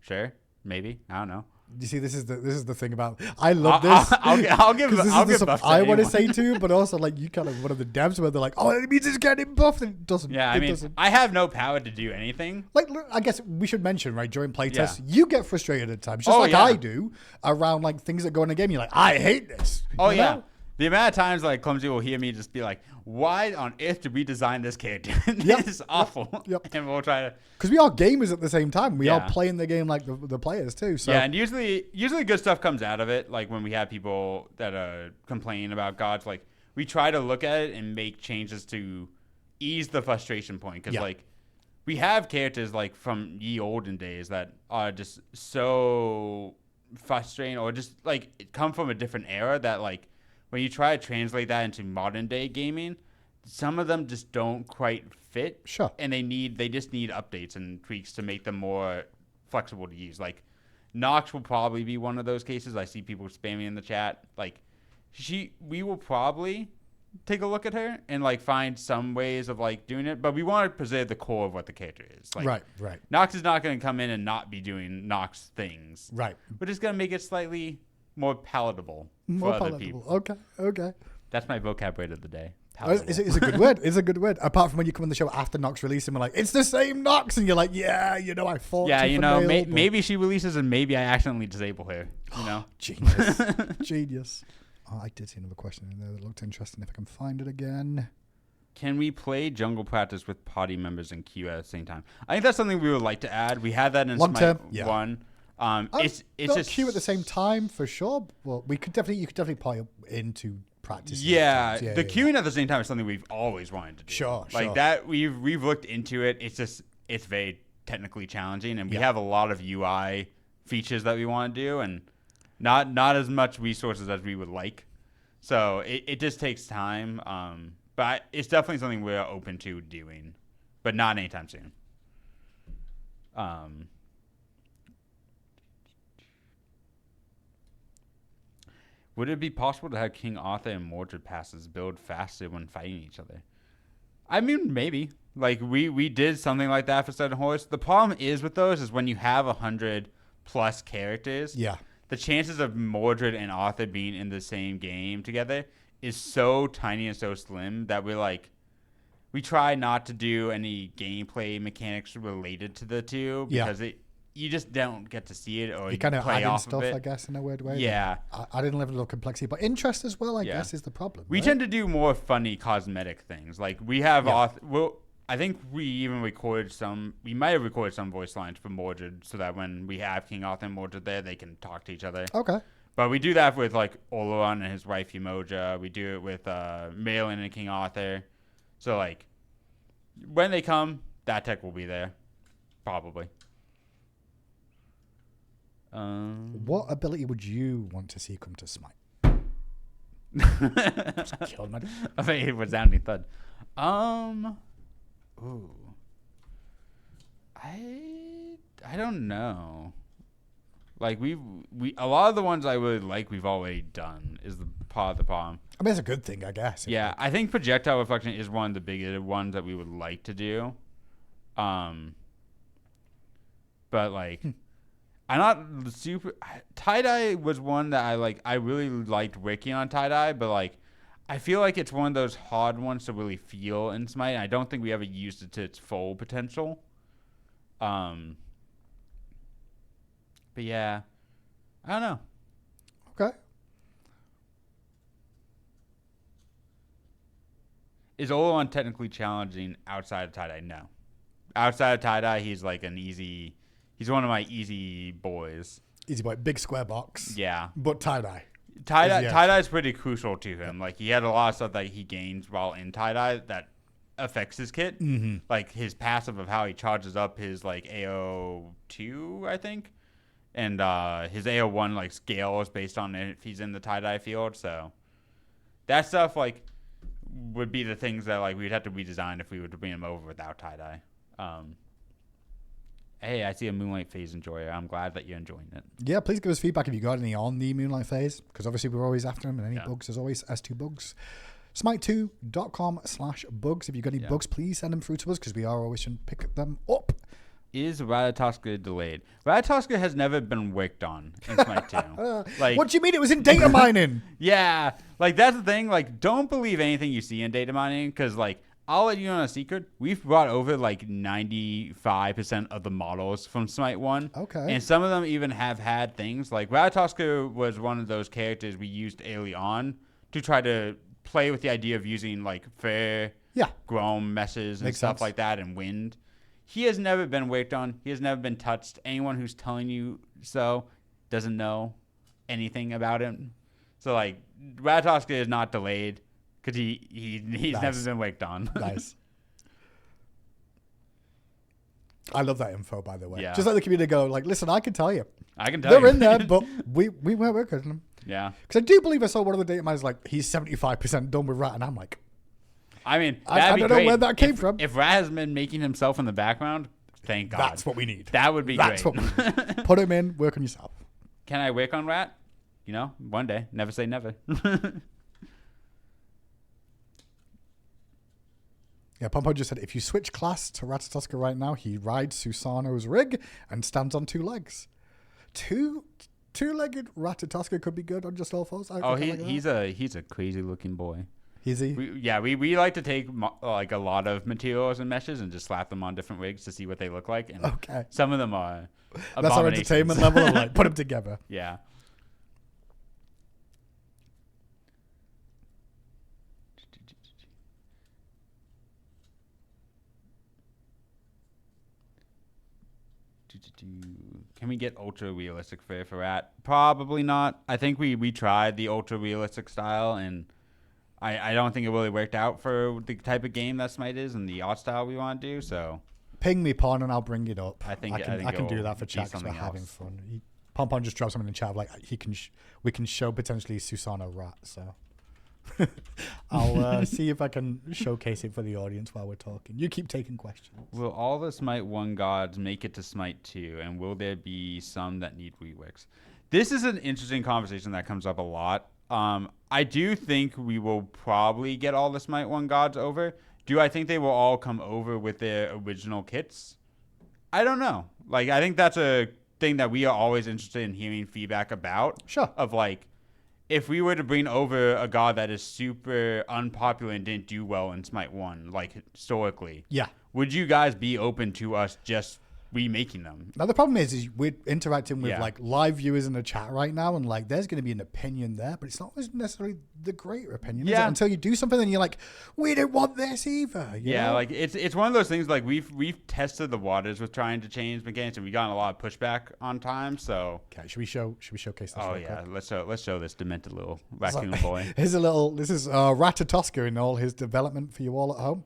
sure, maybe. I don't know. you see, this is the thing about I love this. I'll give 'Cause this I'll is the give stuff buff to I want to anyone. say too, but also like you kind of one of the devs where they're like, oh, it means it's getting buffed, and it doesn't. Yeah, I it mean, doesn't. I have no power to do anything. Like, look, I guess we should mention, right, during playtests, Yeah. you get frustrated at times, just Oh, like yeah. I do, around like things that go in a game. You're like, I hate this. Oh You yeah. know? The amount of times like Clumsy will hear me just be like, "Why on earth did we design this character? This Yep, is awful." yep. And we'll try to. Because we are gamers at the same time. We are Yeah. playing the game like the players too. So Yeah, and usually good stuff comes out of it. Like when we have people that complain about gods, like we try to look at it and make changes to ease the frustration point. Because Yeah. like we have characters like from ye olden days that are just so frustrating, or just like come from a different era that like when you try to translate that into modern day gaming, some of them just don't quite fit. Sure. And they just need updates and tweaks to make them more flexible to use. Like Nox will probably be one of those cases. I see people spamming in the chat. Like we will probably take a look at her and like find some ways of like doing it, but we want to preserve the core of what the character is. Like right. Nox is not going to come in and not be doing Nox things. Right. We're just going to make it slightly more palatable More for other palatable. people. Okay. That's my vocab word of the day. It's a good word. It's a good word. Apart from when you come on the show after Nox release and we're like, it's the same Nox, and you're like, yeah, I fought. Yeah, tooth you and know, nail, but- maybe she releases and maybe I accidentally disable her. You know, Genius. Genius. Oh, I did see another question in there that looked interesting. If I can find it again. can we play jungle practice with party members and queue at the same time? I think that's something we would like to add. We had that in Long SMITE term, yeah. 1. It's Not just queue at the same time for sure. Well, you could definitely play into practice. Yeah, the yeah. queuing at the same time is something we've always wanted to do. Sure, like sure. that we've looked into it. It's very technically challenging, and we Yeah. have a lot of UI features that we want to do, and not as much resources as we would like. So it just takes time. But it's definitely something we're open to doing, but not anytime soon. Would it be possible to have King Arthur and Mordred passes build faster when fighting each other? I mean, maybe. Like, we did something like that for Seven Horse. The problem is with those is when you have 100+ characters, Yeah. the chances of Mordred and Arthur being in the same game together is so tiny and so slim that we try not to do any gameplay mechanics related to the two Yeah. because you just don't get to see it or You kind of play add in off stuff, of it. I guess, in a weird way. Yeah. I didn't level of complexity, but interest as well, I Yeah. guess, is the problem. We right? tend to do more funny cosmetic things. Like we have Yeah. I think we even recorded some. We might have recorded some voice lines for Mordred, so that when we have King Arthur and Mordred there, they can talk to each other. Okay. But we do that with like Oleron and his wife Umoja. We do it with Malin and King Arthur. So like when they come, that tech will be there, probably. What ability would you want to see come to Smite? Just killed my- I think it was sounding thud. Ooh. I don't know. Like we a lot of the ones I would like we've already done is the part of the problem. I mean, it's a good thing, I guess. Yeah, I think projectile reflection is one of the bigger ones that we would like to do. But like I'm not super tie-dye was one that I really liked working on tie-dye, but like I feel like it's one of those hard ones to really feel in Smite. I don't think we ever used it to its full potential. But yeah, I don't know. Okay. Is Oleron technically challenging outside of tie-dye? No. Outside of tie-dye, he's like he's one of my easy boys. Easy boy. Big square box. Yeah. But tie-dye. Tie-dye is pretty crucial to him. Like, he had a lot of stuff that he gains while in tie-dye that affects his kit. Mm-hmm. Like, his passive of how he charges up his, like, AO2, I think. And his AO1, like, scales based on if he's in the tie-dye field. So, that stuff like would be the things that like we'd have to redesign if we were to bring them over without tie-dye. Hey, I see a Moonlight Phase enjoyer. I'm glad that you're enjoying it. Yeah, please give us feedback if you got any on the Moonlight Phase, because obviously we're always after them, and any bugs, as always, S2bugs. smite2.com/bugs. If you've got any bugs, please send them through to us, because we are always trying to pick them up. Is Ratatoska delayed? Ratatoska has never been worked on in Smite 2. Like, what do you mean it was in data mining? Yeah, like that's the thing. Like, don't believe anything you see in data mining, because like I'll let you know a secret. We've brought over like 95% of the models from Smite 1. Okay. And some of them even have had things like Ratatoska was one of those characters we used early on to try to play with the idea of using like fair, Grom meshes and Makes stuff sense. like that and wind. He has never been worked on. He has never been touched. Anyone who's telling you so doesn't know anything about him. So, like, Ratatoska is not delayed because he's never been worked on. Nice. I love that info, by the way. Yeah. Just let the community go, like, listen, I can tell you. I can tell you. They're in there, but we weren't working on them. Yeah. Because I do believe I saw one of the data miners like, he's 75% done with Rat, and I'm like, I mean, I don't know where that came from. If Rat has been making himself in the background, thank God. That's what we need. That would be That's great. what we need. Put him in, work on yourself. Can I work on Rat? You know, one day. Never say never. Yeah, Pompo just said, if you switch class to Ratatoska right now, he rides Susano's rig and stands on 2 legs. Two-legged Ratatoska could be good on just all fours. He's a crazy looking boy. Is he? We like to take like a lot of materials and meshes and just slap them on different rigs to see what they look like. And okay. Some of them are That's our entertainment level of like put them together. Yeah. Can we get ultra realistic for Rat? Probably not. I think we tried the ultra realistic style, and I don't think it really worked out for the type of game that Smite is and the art style we want to do. So ping me, Pon, and I'll bring it up. I think I can do that for chat because we're having fun. Pon just dropped something in chat like we can show potentially Susano Rat. So I'll see if I can showcase it for the audience while we're talking. You keep taking questions. Will all the Smite 1 gods make it to Smite 2, and will there be some that need reworks? This is an interesting conversation that comes up a lot. I do think we will probably get all the Smite 1 gods over. Do I think they will all come over with their original kits? I don't know. Like, I think that's a thing that we are always interested in hearing feedback about. Sure. Of like, if we were to bring over a god that is super unpopular and didn't do well in Smite 1, like historically, would you guys be open to us just remaking them? Now the problem is we're interacting with like live viewers in the chat right now, and like there's going to be an opinion there, but it's not necessarily the greater opinion. Is it? Until you do something, and you're like, we didn't want this either. You know? Like it's one of those things. Like we've tested the waters with trying to change mechanics, and we got a lot of pushback on time. So okay, should we showcase this? Oh yeah, quick? let's show this demented little raccoon boy. This is Ratatoska in all his development for you all at home.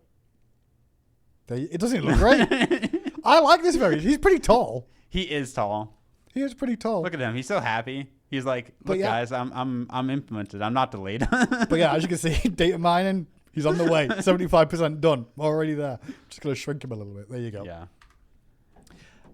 It doesn't look great. I like this he's pretty tall. He is tall. He is pretty tall. Look at him. He's so happy. He's like, look, guys, I'm implemented. I'm not delayed. But yeah, as you can see, data mining, he's on the way. 75% done. Already there. Just going to shrink him a little bit. There you go. Yeah.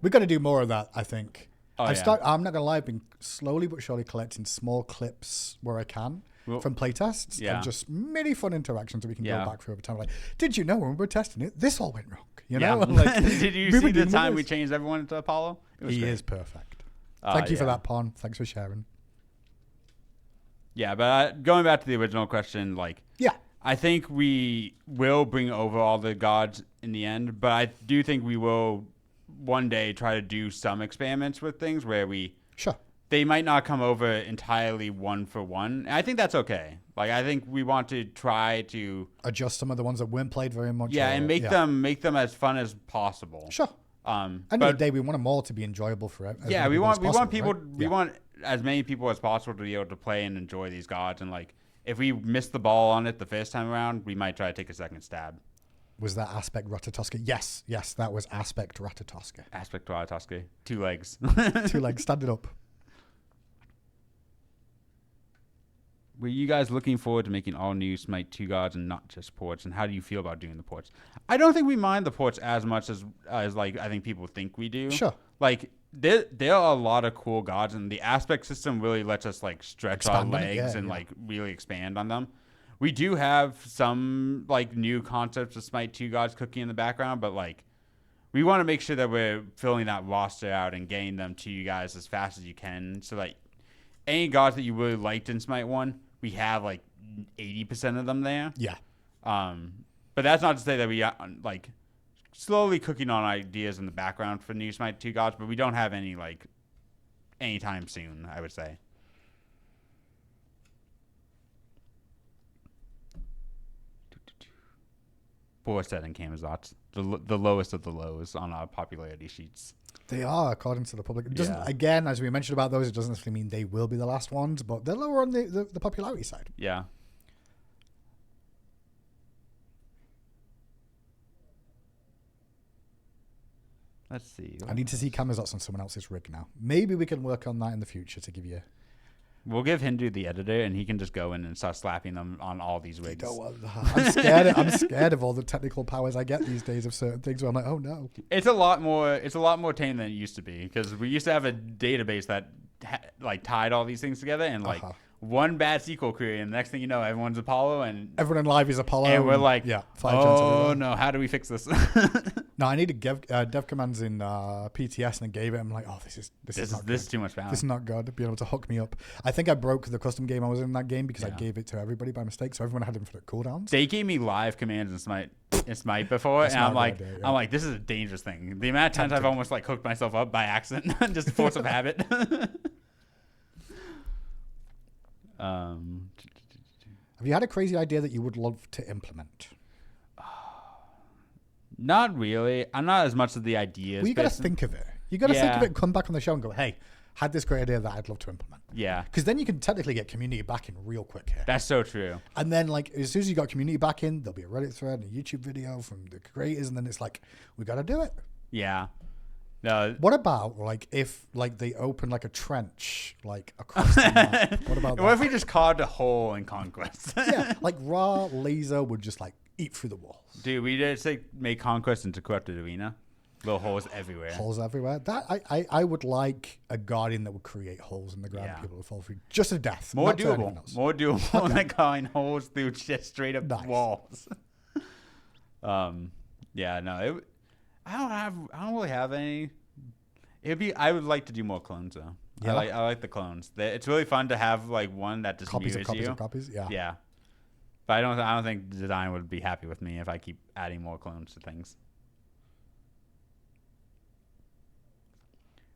We've got to do more of that, I think. I'm not going to lie, I've been slowly but surely collecting small clips where I can from playtests and just many fun interactions that we can go back through over time. Like, did you know when we were testing it, this all went wrong? You know? Like, did you see the time we changed everyone into Apollo? He is perfect. Thank you for that, Pon. Thanks for sharing. Yeah, but going back to the original question, like, I think we will bring over all the gods in the end, but I do think we will one day try to do some experiments with things where they might not come over entirely one for one. And I think that's okay. Like, I think we want to try to adjust some of the ones that weren't played very much. Yeah, and make them as fun as possible. Sure. End of the day, we want them all to be enjoyable for everyone. Yeah, we want people. Right? We want as many people as possible to be able to play and enjoy these gods. And like, if we miss the ball on it the first time around, we might try to take a second stab. Was that Aspect Ratatoska? Yes, that was Aspect Ratatoska. Aspect Ratatoska. 2 legs. 2 legs. Stand it up. were you guys looking forward to making all new Smite 2 gods and not just ports? And how do you feel about doing the ports? I don't think we mind the ports as much as like I think people think we do. Sure. Like there are a lot of cool gods, and the aspect system really lets us like stretch our legs and like really expand on them. We do have some like new concepts of Smite 2 gods cooking in the background, but like we want to make sure that we're filling that roster out and getting them to you guys as fast as you can. So like any gods that you really liked in Smite 1, we have like 80% of them there. Yeah. But that's not to say that we like slowly cooking on ideas in the background for new Smite 2 gods, but we don't have any like anytime soon, I would say. Borset and Camazotz, the lowest of the lows on our popularity sheets. They are, according to the public. It doesn't, again, as we mentioned about those, it doesn't necessarily mean they will be the last ones, but they're lower on the popularity side. Yeah. Let's see. I need to see Camazotz on someone else's rig now. Maybe we can work on that in the future to give you... We'll give Hindu the editor, and he can just go in and start slapping them on all these rigs. I'm scared. I'm scared of all the technical powers I get these days of certain things. Where I'm like, oh no. It's a lot more tame than it used to be, because we used to have a database that like tied all these things together, and like one bad SQL query, and the next thing you know, everyone's Apollo, and everyone in live is Apollo, and we're like, oh no, how do we fix this? No, I needed dev commands in PTS, and I gave it. I'm like, oh, this is too much power. This is not good. Being able to hook me up. I think I broke the custom game I was in that game because I gave it to everybody by mistake, so everyone had infinite cooldowns. They gave me live commands in Smite before, and I'm like, this is a dangerous thing. The amount of times I've almost like hooked myself up by accident, just force of habit. Have you had a crazy idea that you would love to implement? Not really. I'm not as much of the ideas. Well, you got to think of it. You got to think of it and come back on the show and go, hey, had this great idea that I'd love to implement. Yeah. Because then you can technically get community backing real quick here. That's so true. And then, like, as soon as you got community backing, there'll be a Reddit thread and a YouTube video from the creators, and then it's like, we got to do it. Yeah. No. What about like if like they open like a trench like across the map? What about that? What if we just carved a hole in Conquest? Yeah, like raw laser would just like eat through the walls. Dude, we just like make Conquest into Corrupted Arena. Little holes everywhere. Holes everywhere. That I would like a guardian that would create holes in the ground for people to fall through just to death. More doable. More doable than going holes through just straight up walls. Yeah, no. I don't really have any. I would like to do more clones though. Yeah. I like the clones. It's really fun to have like one that just copies mirrors you. Of copies. Yeah. Yeah. But I don't think design would be happy with me if I keep adding more clones to things.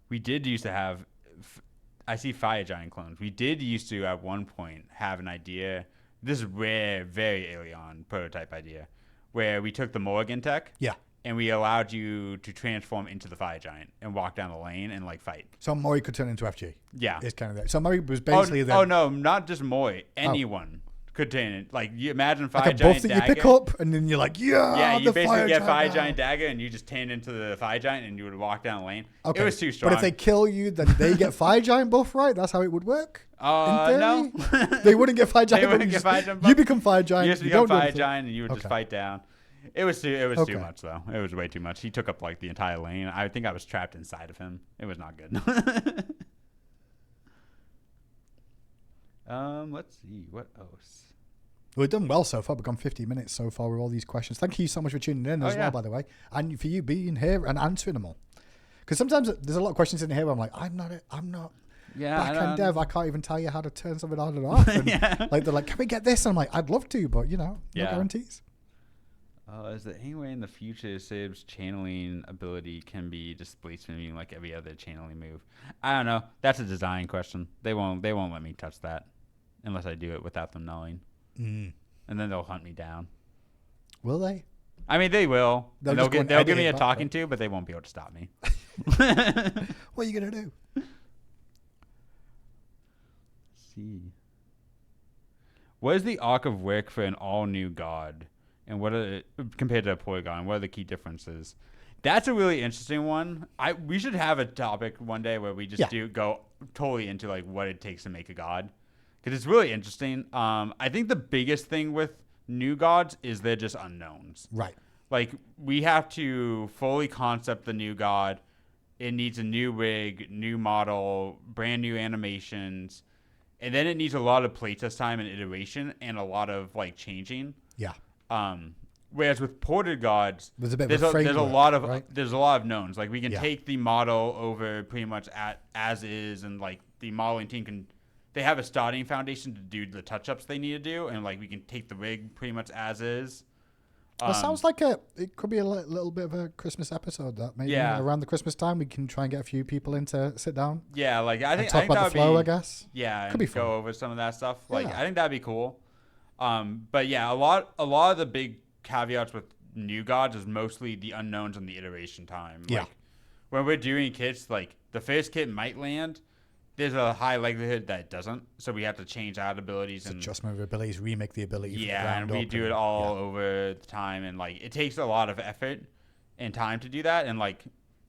We did used to have. I see Fire Giant clones. We did used to at one point have an idea. This is rare, very early on prototype idea, where we took the Morgan tech. Yeah. And we allowed you to transform into the Fire Giant and walk down the lane and like fight. So Mori could turn into FG. Yeah, it's kind of that. So Mori was basically Oh no, not just Mori. Anyone could turn it. Like you imagine Fire like a Giant buff that dagger. you pick up, and then you're like, yeah, you basically get Fire Giant dagger, and you just turn into the Fire Giant, and you would walk down the lane. Okay. It was too strong. But if they kill you, then they get Fire Giant buff, right? That's how it would work. No, they wouldn't get Fire Giant. They wouldn't get Fire Giant buff. You become Fire Giant. You just become Fire Giant, and you would just fight down. It was too much though. It was way too much. He took up like the entire lane. I think I was trapped inside of him. It was not good. Let's see what else. We've done well so far. We've gone 50 minutes so far with all these questions. Thank you so much for tuning in as well, by the way, and for you being here and answering them all. Because sometimes there's a lot of questions in here where I'm like, I'm not back-end dev. I can't even tell you how to turn something on and off. And like they're like, can we get this? And I'm like, I'd love to, but no guarantees. Is there any way in the future Sib's channeling ability can be displaced from you like every other channeling move? I don't know. That's a design question. They won't let me touch that unless I do it without them knowing. And then they'll hunt me down. Will they? I mean, they will. They'll give me a talking to, but they won't be able to stop me. What are you gonna do? Let's see. What is the arc of work for an all-new god? And what are compared to a polygon? What are the key differences? That's a really interesting one. We should have a topic one day where we just go totally into like what it takes to make a god, because it's really interesting. I think the biggest thing with new gods is they're just unknowns. Right. Like, we have to fully concept the new god. It needs a new rig, new model, brand new animations, and then it needs a lot of playtest time and iteration and a lot of like changing. Yeah. Whereas with ported gods, There's a bit there's of a a framework, lot of right? there's a lot of knowns. Like, we can Yeah. take the model over pretty much as is, and like the modeling team can. They have a starting foundation to do the touch-ups they need to do, and like we can take the rig pretty much as is. That sounds like it could be a little bit of a Christmas episode. That maybe around the Christmas time we can try and get a few people in to sit down. Yeah, like I think Talk about the flow, be, I guess. Yeah, Could and be go fun. over some of that stuff. Like, Yeah. I think that'd be cool. But yeah, a lot of the big caveats with new gods is mostly the unknowns and the iteration time. Yeah. Like, when we're doing kits, like the first kit might land. There's a high likelihood that it doesn't, so we have to change out abilities and Adjustment of abilities, remake the ability. from the and ground we up do it all over the time, and like it takes a lot of effort and time to do that. And like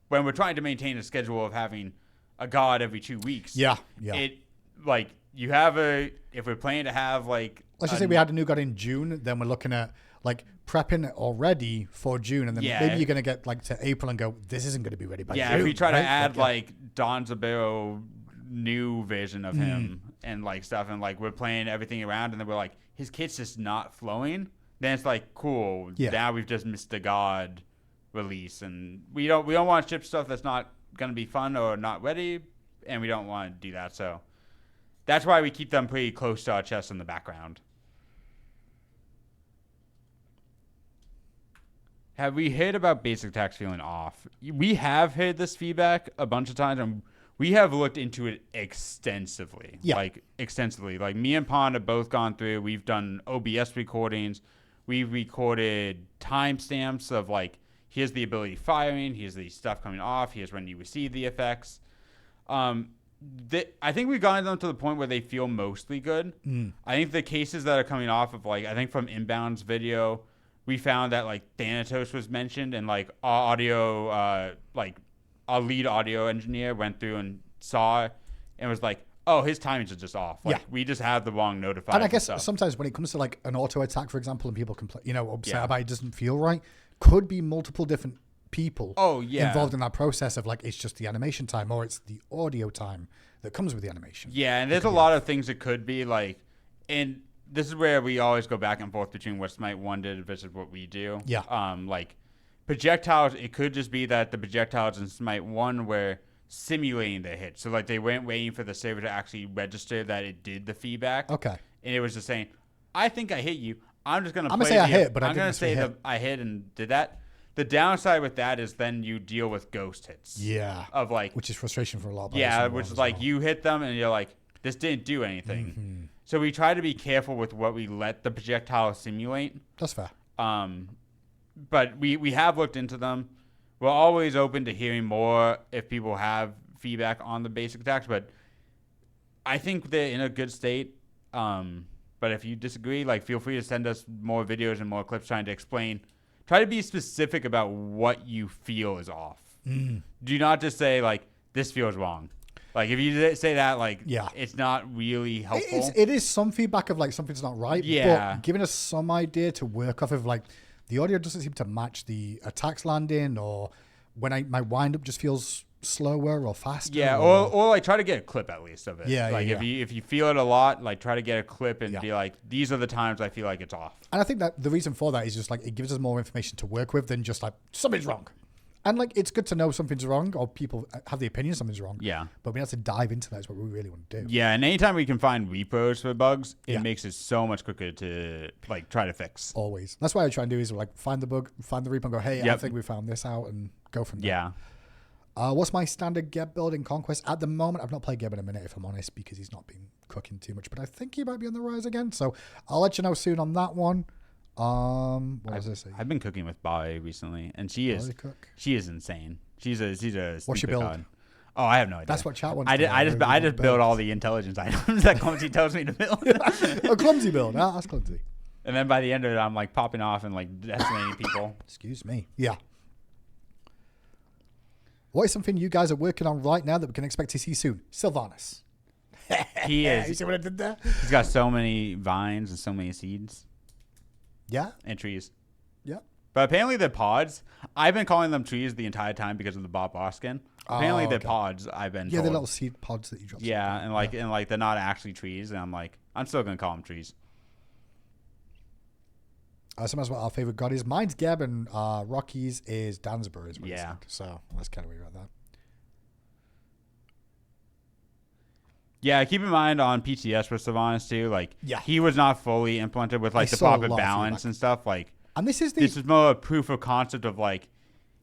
when we're trying to maintain a schedule of having a god every 2 weeks, Yeah. it like you have if we're planning to have like Let's just say we had a new god in June, then we're looking at like prepping it already for June, and then maybe you're gonna get like to April and go, this isn't gonna be ready by June. if we try to right? add like Don Zabero new version of him Mm. and like stuff, and like we're playing everything around, and then we're like his kit's just not flowing, then it's like cool. Yeah. Now we've just missed the god release, and we don't want to ship stuff that's not gonna be fun or not ready, and we don't want to do that. So that's why we keep them pretty close to our chest in the background. Have we heard about basic attacks feeling off? We have heard this feedback a bunch of times, and we have looked into it extensively. Yeah. Like, extensively. Like, me and Pond have both gone through. We've done OBS recordings. We've recorded timestamps of, like, here's the ability firing. Here's the stuff coming off. Here's when you receive the effects. I think we've gotten them to the point where they feel mostly good. I think the cases that are coming off of, like, I think from Inbound's video, we found that like Thanatos was mentioned, and like our audio, like our lead audio engineer went through and saw it and was like, oh, his timings are just off. Like, we just have the wrong notifiers. And I guess stuff. sometimes when it comes to like an auto attack, for example, and people complain, upset Yeah. about it doesn't feel right, could be multiple different people involved in that process of like, it's just the animation time or it's the audio time that comes with the animation. Yeah, and there's a lot of things it could be like, and this is where we always go back and forth between what SMITE 1 did versus what we do. Yeah. Like projectiles, it could just be that the projectiles in SMITE 1 were simulating the hit. So like they weren't waiting for the server to actually register that it did the feedback. Okay. And it was just saying, I think I hit you. I'm just going to I'm going to say I hit, but I I'm didn't going to say necessarily that hit. I hit and did that. The downside with that is then you deal with ghost hits. Yeah. Of like, Which is frustration for a lot of players. yeah, in the which world is as like well. you hit them and you're like, this didn't do anything. Mm-hmm. So we try to be careful with what we let the projectile simulate. That's fair. But we have looked into them. We're always open to hearing more if people have feedback on the basic attacks, but I think they're in a good state. But if you disagree, like feel free to send us more videos and more clips trying to explain. Try to be specific about what you feel is off. Do not just say like this feels wrong. Like if you say that, like it's not really helpful. It is some feedback of like something's not right. Yeah. But giving us some idea to work off of, like the audio doesn't seem to match the attacks landing, or when my wind up just feels slower or faster. Yeah, or like try to get a clip at least of it. Yeah, like yeah. if you feel it a lot, like try to get a clip and be like, these are the times I feel like it's off. And I think that the reason for that is just like it gives us more information to work with than just like something's wrong. And like it's good to know something's wrong, or people have the opinion something's wrong. Yeah. But we have to dive into that is what we really want to do. Yeah, and anytime we can find repos for bugs, it Yeah. makes it so much quicker to like try to fix. Always. That's why I try and do is like find the bug, find the repo and go, hey, I Yep. think we found this out, and go from there. Yeah. What's my standard Geb build in Conquest? At the moment, I've not played Geb in a minute, if I'm honest, because he's not been cooking too much. But I think he might be on the rise again. So I'll let you know soon on that one. What was this? I've been cooking with Bai recently, and she is insane. She's a What's your stupid build? god. Oh, I have no idea. That's what chat wants. I to know. I just build all the intelligence items that Clumsy tells me to build. A clumsy build. Ah, that's clumsy. And then by the end of it, I'm like popping off and like decimating people. Excuse me. Yeah. What is something you guys are working on right now that we can expect to see soon? Sylvanas. He is. You see what I did there? He's got so many vines and so many seeds Yeah. and trees. Yeah. But apparently they're pods. I've been calling them trees the entire time because of the Bob Ross skin. Apparently they're pods. I've been Yeah, told. the little seed pods that you drop. Yeah, and like they're not actually trees. And I'm like, I'm still gonna call them trees. Someone asked what our favorite god is. Mine's Geb, and Rocky's is Dansborough, is what he Yeah. said. So let's kind of worry about that. Yeah, keep in mind on PTS with Sylvanas too. Like, Yeah. he was not fully implemented with like the saw a proper lot of balance feedback. and stuff. Like, And this is this is more a proof of concept of like,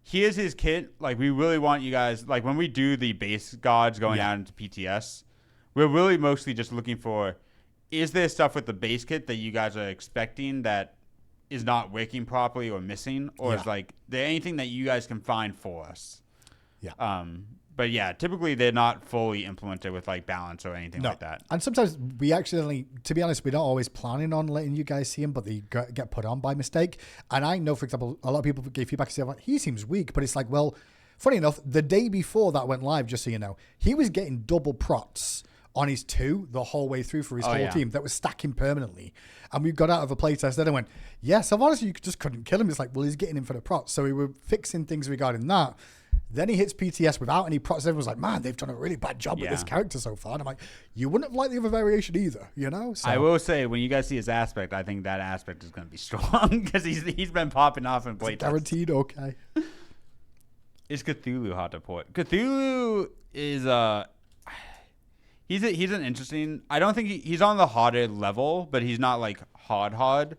here's his kit. Like, we really want you guys, like, when we do the base gods going out into PTS, we're really mostly just looking for, is there stuff with the base kit that you guys are expecting that is not working properly or missing, or is like there anything that you guys can find for us? Yeah. But yeah, typically they're not fully implemented with like balance or anything like that. And sometimes we accidentally, to be honest, we're not always planning on letting you guys see him, but they get put on by mistake. And I know, for example, a lot of people gave feedback and said, like, he seems weak, but it's like, well, funny enough, the day before that went live, just so you know, he was getting double prots on his 2 the whole way through for his whole team that was stacking permanently. And we got out of a playtest then and went, so honestly, you just couldn't kill him. It's like, well, he's getting infinite prots. So we were fixing things regarding that. Then he hits PTS without any prots. Everyone's like, man, they've done a really bad job with this character so far. And I'm like, you wouldn't have liked the other variation either, you know? So, I will say, when you guys see his aspect, I think that aspect is going to be strong because he's been popping off in playtests. Guaranteed, okay. Is Cthulhu hard to port? Cthulhu is he's an interesting. I don't think he's on the harder level, but he's not like hard.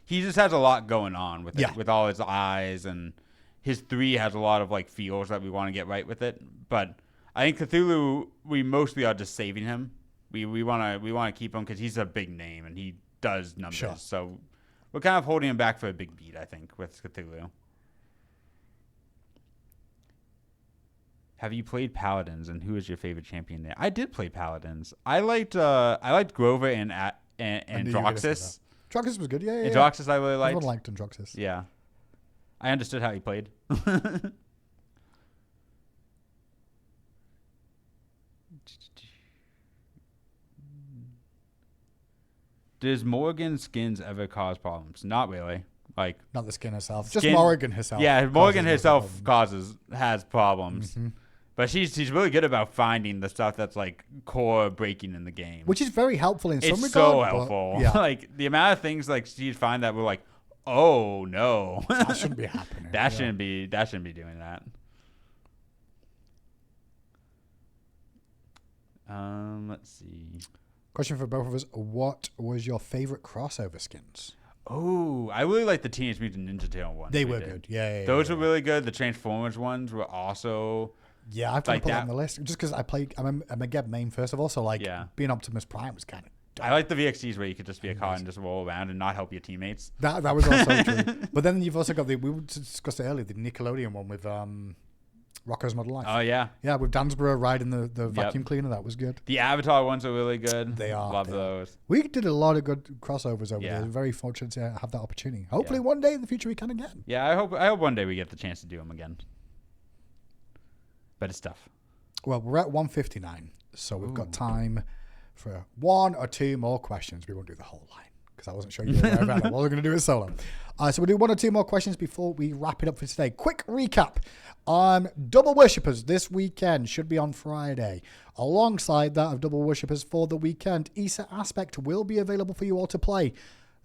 He just has a lot going on with it, with all his eyes, and his 3 has a lot of like feels that we want to get right with it. But I think Cthulhu, we mostly are just saving him. We want to keep him because he's a big name and he does numbers. Sure. So we're kind of holding him back for a big beat, I think, with Cthulhu. Have you played Paladins, and who is your favorite champion there? I did play Paladins. I liked Grover and Droxus. Droxus was good, yeah. Droxus I really liked. Everyone liked Droxus. Yeah. I understood how he played. Does Morrigan's skins ever cause problems? Not really. Like, not the skin herself. Just Morrigan herself. Yeah, Morrigan herself has problems. Mm-hmm. But she's really good about finding the stuff that's like core breaking in the game. Which is very helpful in some regard. It's so helpful. Yeah. Like, the amount of things like she'd find that we're like, oh no. That shouldn't be happening. That shouldn't be doing that. Let's see. Question for both of us. What was your favorite crossover skins? Oh, I really like the Teenage Mutant Ninja Turtle ones. They were good. Yeah. Those were really good. The Transformers ones were also... Yeah, I've got to put that on the list. Just because I'm a Geb main, first of all. So, like, being Optimus Prime was kind of dope. I like the VXTs where you could just be a car and just roll around and not help your teammates. That was also true. But then you've also got we discussed it earlier, the Nickelodeon one with Rocko's Model Life. Oh, yeah. Yeah, with Dansborough riding the vacuum cleaner. That was good. The Avatar ones are really good. They are. Love those. We did a lot of good crossovers over there. Very fortunate to have that opportunity. Hopefully one day in the future we can again. Yeah, I hope one day we get the chance to do them again. But it's tough. Well, we're at 1:59, so we've got time for 1 or 2 more questions. We won't do the whole line because I wasn't sure you were aware about that. We're going to do it solo. So we'll do 1 or 2 more questions before we wrap it up for today. Quick recap. Double Worshippers this weekend should be on Friday. Alongside that of Double Worshippers for the weekend, ESA Aspect will be available for you all to play.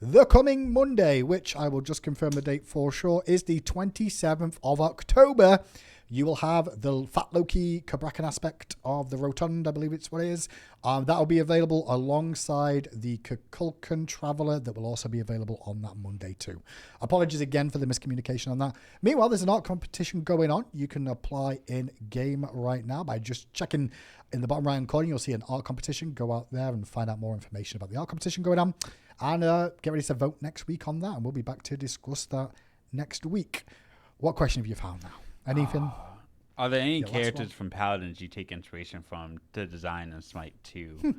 The coming Monday, which I will just confirm the date for sure, is the 27th of October. You will have the Fat Loki Cabrakan aspect of the Rotund, I believe it's what it is. That will be available alongside the Kukulkan Traveller that will also be available on that Monday too. Apologies again for the miscommunication on that. Meanwhile, there's an art competition going on. You can apply in-game right now by just checking in the bottom right-hand corner. You'll see an art competition. Go out there and find out more information about the art competition going on. And get ready to vote next week on that. And we'll be back to discuss that next week. What question have you found now? Anything? Are there any characters from Paladins you take inspiration from to design in Smite 2?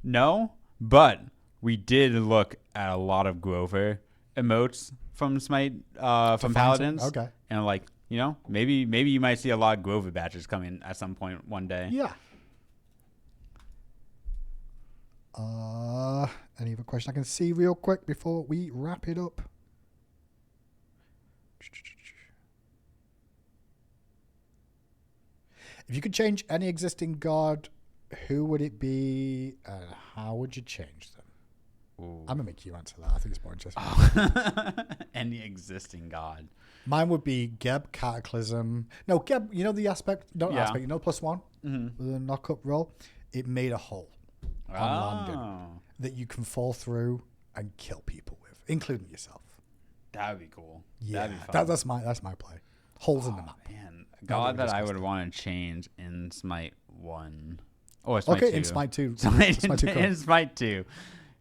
No, but we did look at a lot of Grover emotes from Smite, from Paladins. Okay. And like, you know, maybe you might see a lot of Grover badges coming at some point one day. Yeah. Any other question I can see real quick before we wrap it up? If you could change any existing god, who would it be and how would you change them? Ooh. I'm going to make you answer that. I think it's more interesting. Any existing god. Mine would be Geb Cataclysm. No, Geb, you know the aspect, aspect, you know, +1 with a knock-up roll? It made a hole on landing that you can fall through and kill people with, including yourself. That would be cool. Yeah, That'd be fun. that's my play. Holes in the map. Man, a god that I would want to change in Smite 1. Oh, Smite 2. In Smite 2. Smite, Smite 2 in Smite 2.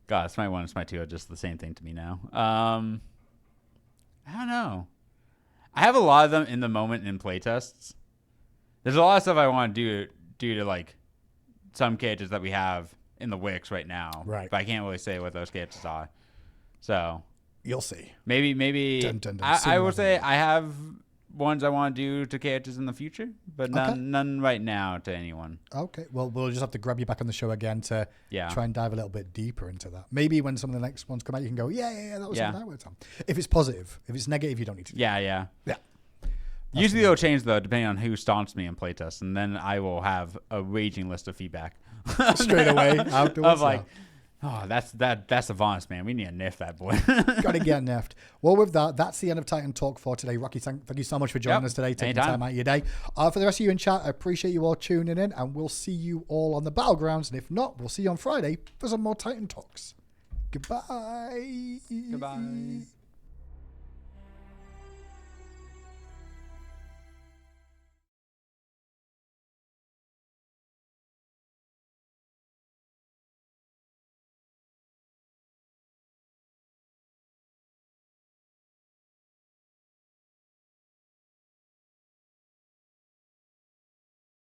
God, Smite 1 and Smite 2 are just the same thing to me now. I don't know. I have a lot of them in the moment in playtests. There's a lot of stuff I want to do to like some characters that we have in the Wix right now. Right. But I can't really say what those characters are. So You'll see. maybe Dun, dun, dun. I will say I have ones I want to do to characters in the future, but none right now to anyone. Okay. Well, we'll just have to grab you back on the show again to try and dive a little bit deeper into that. Maybe when some of the next ones come out, you can go, yeah, that was something I worked on. If it's positive. If it's negative, you don't need to. Yeah. That's Usually they'll change, though, depending on who stomps me in playtests, and then I will have a raging list of feedback. Straight away afterwards. Of like, that's advanced, man. We need to nerf that boy. Got to get nerfed. Well, with that, that's the end of Titan Talk for today. Rocky, thank you so much for joining us today, taking time out of your day. For the rest of you in chat, I appreciate you all tuning in, and we'll see you all on the Battlegrounds. And if not, we'll see you on Friday for some more Titan Talks. Goodbye. Goodbye.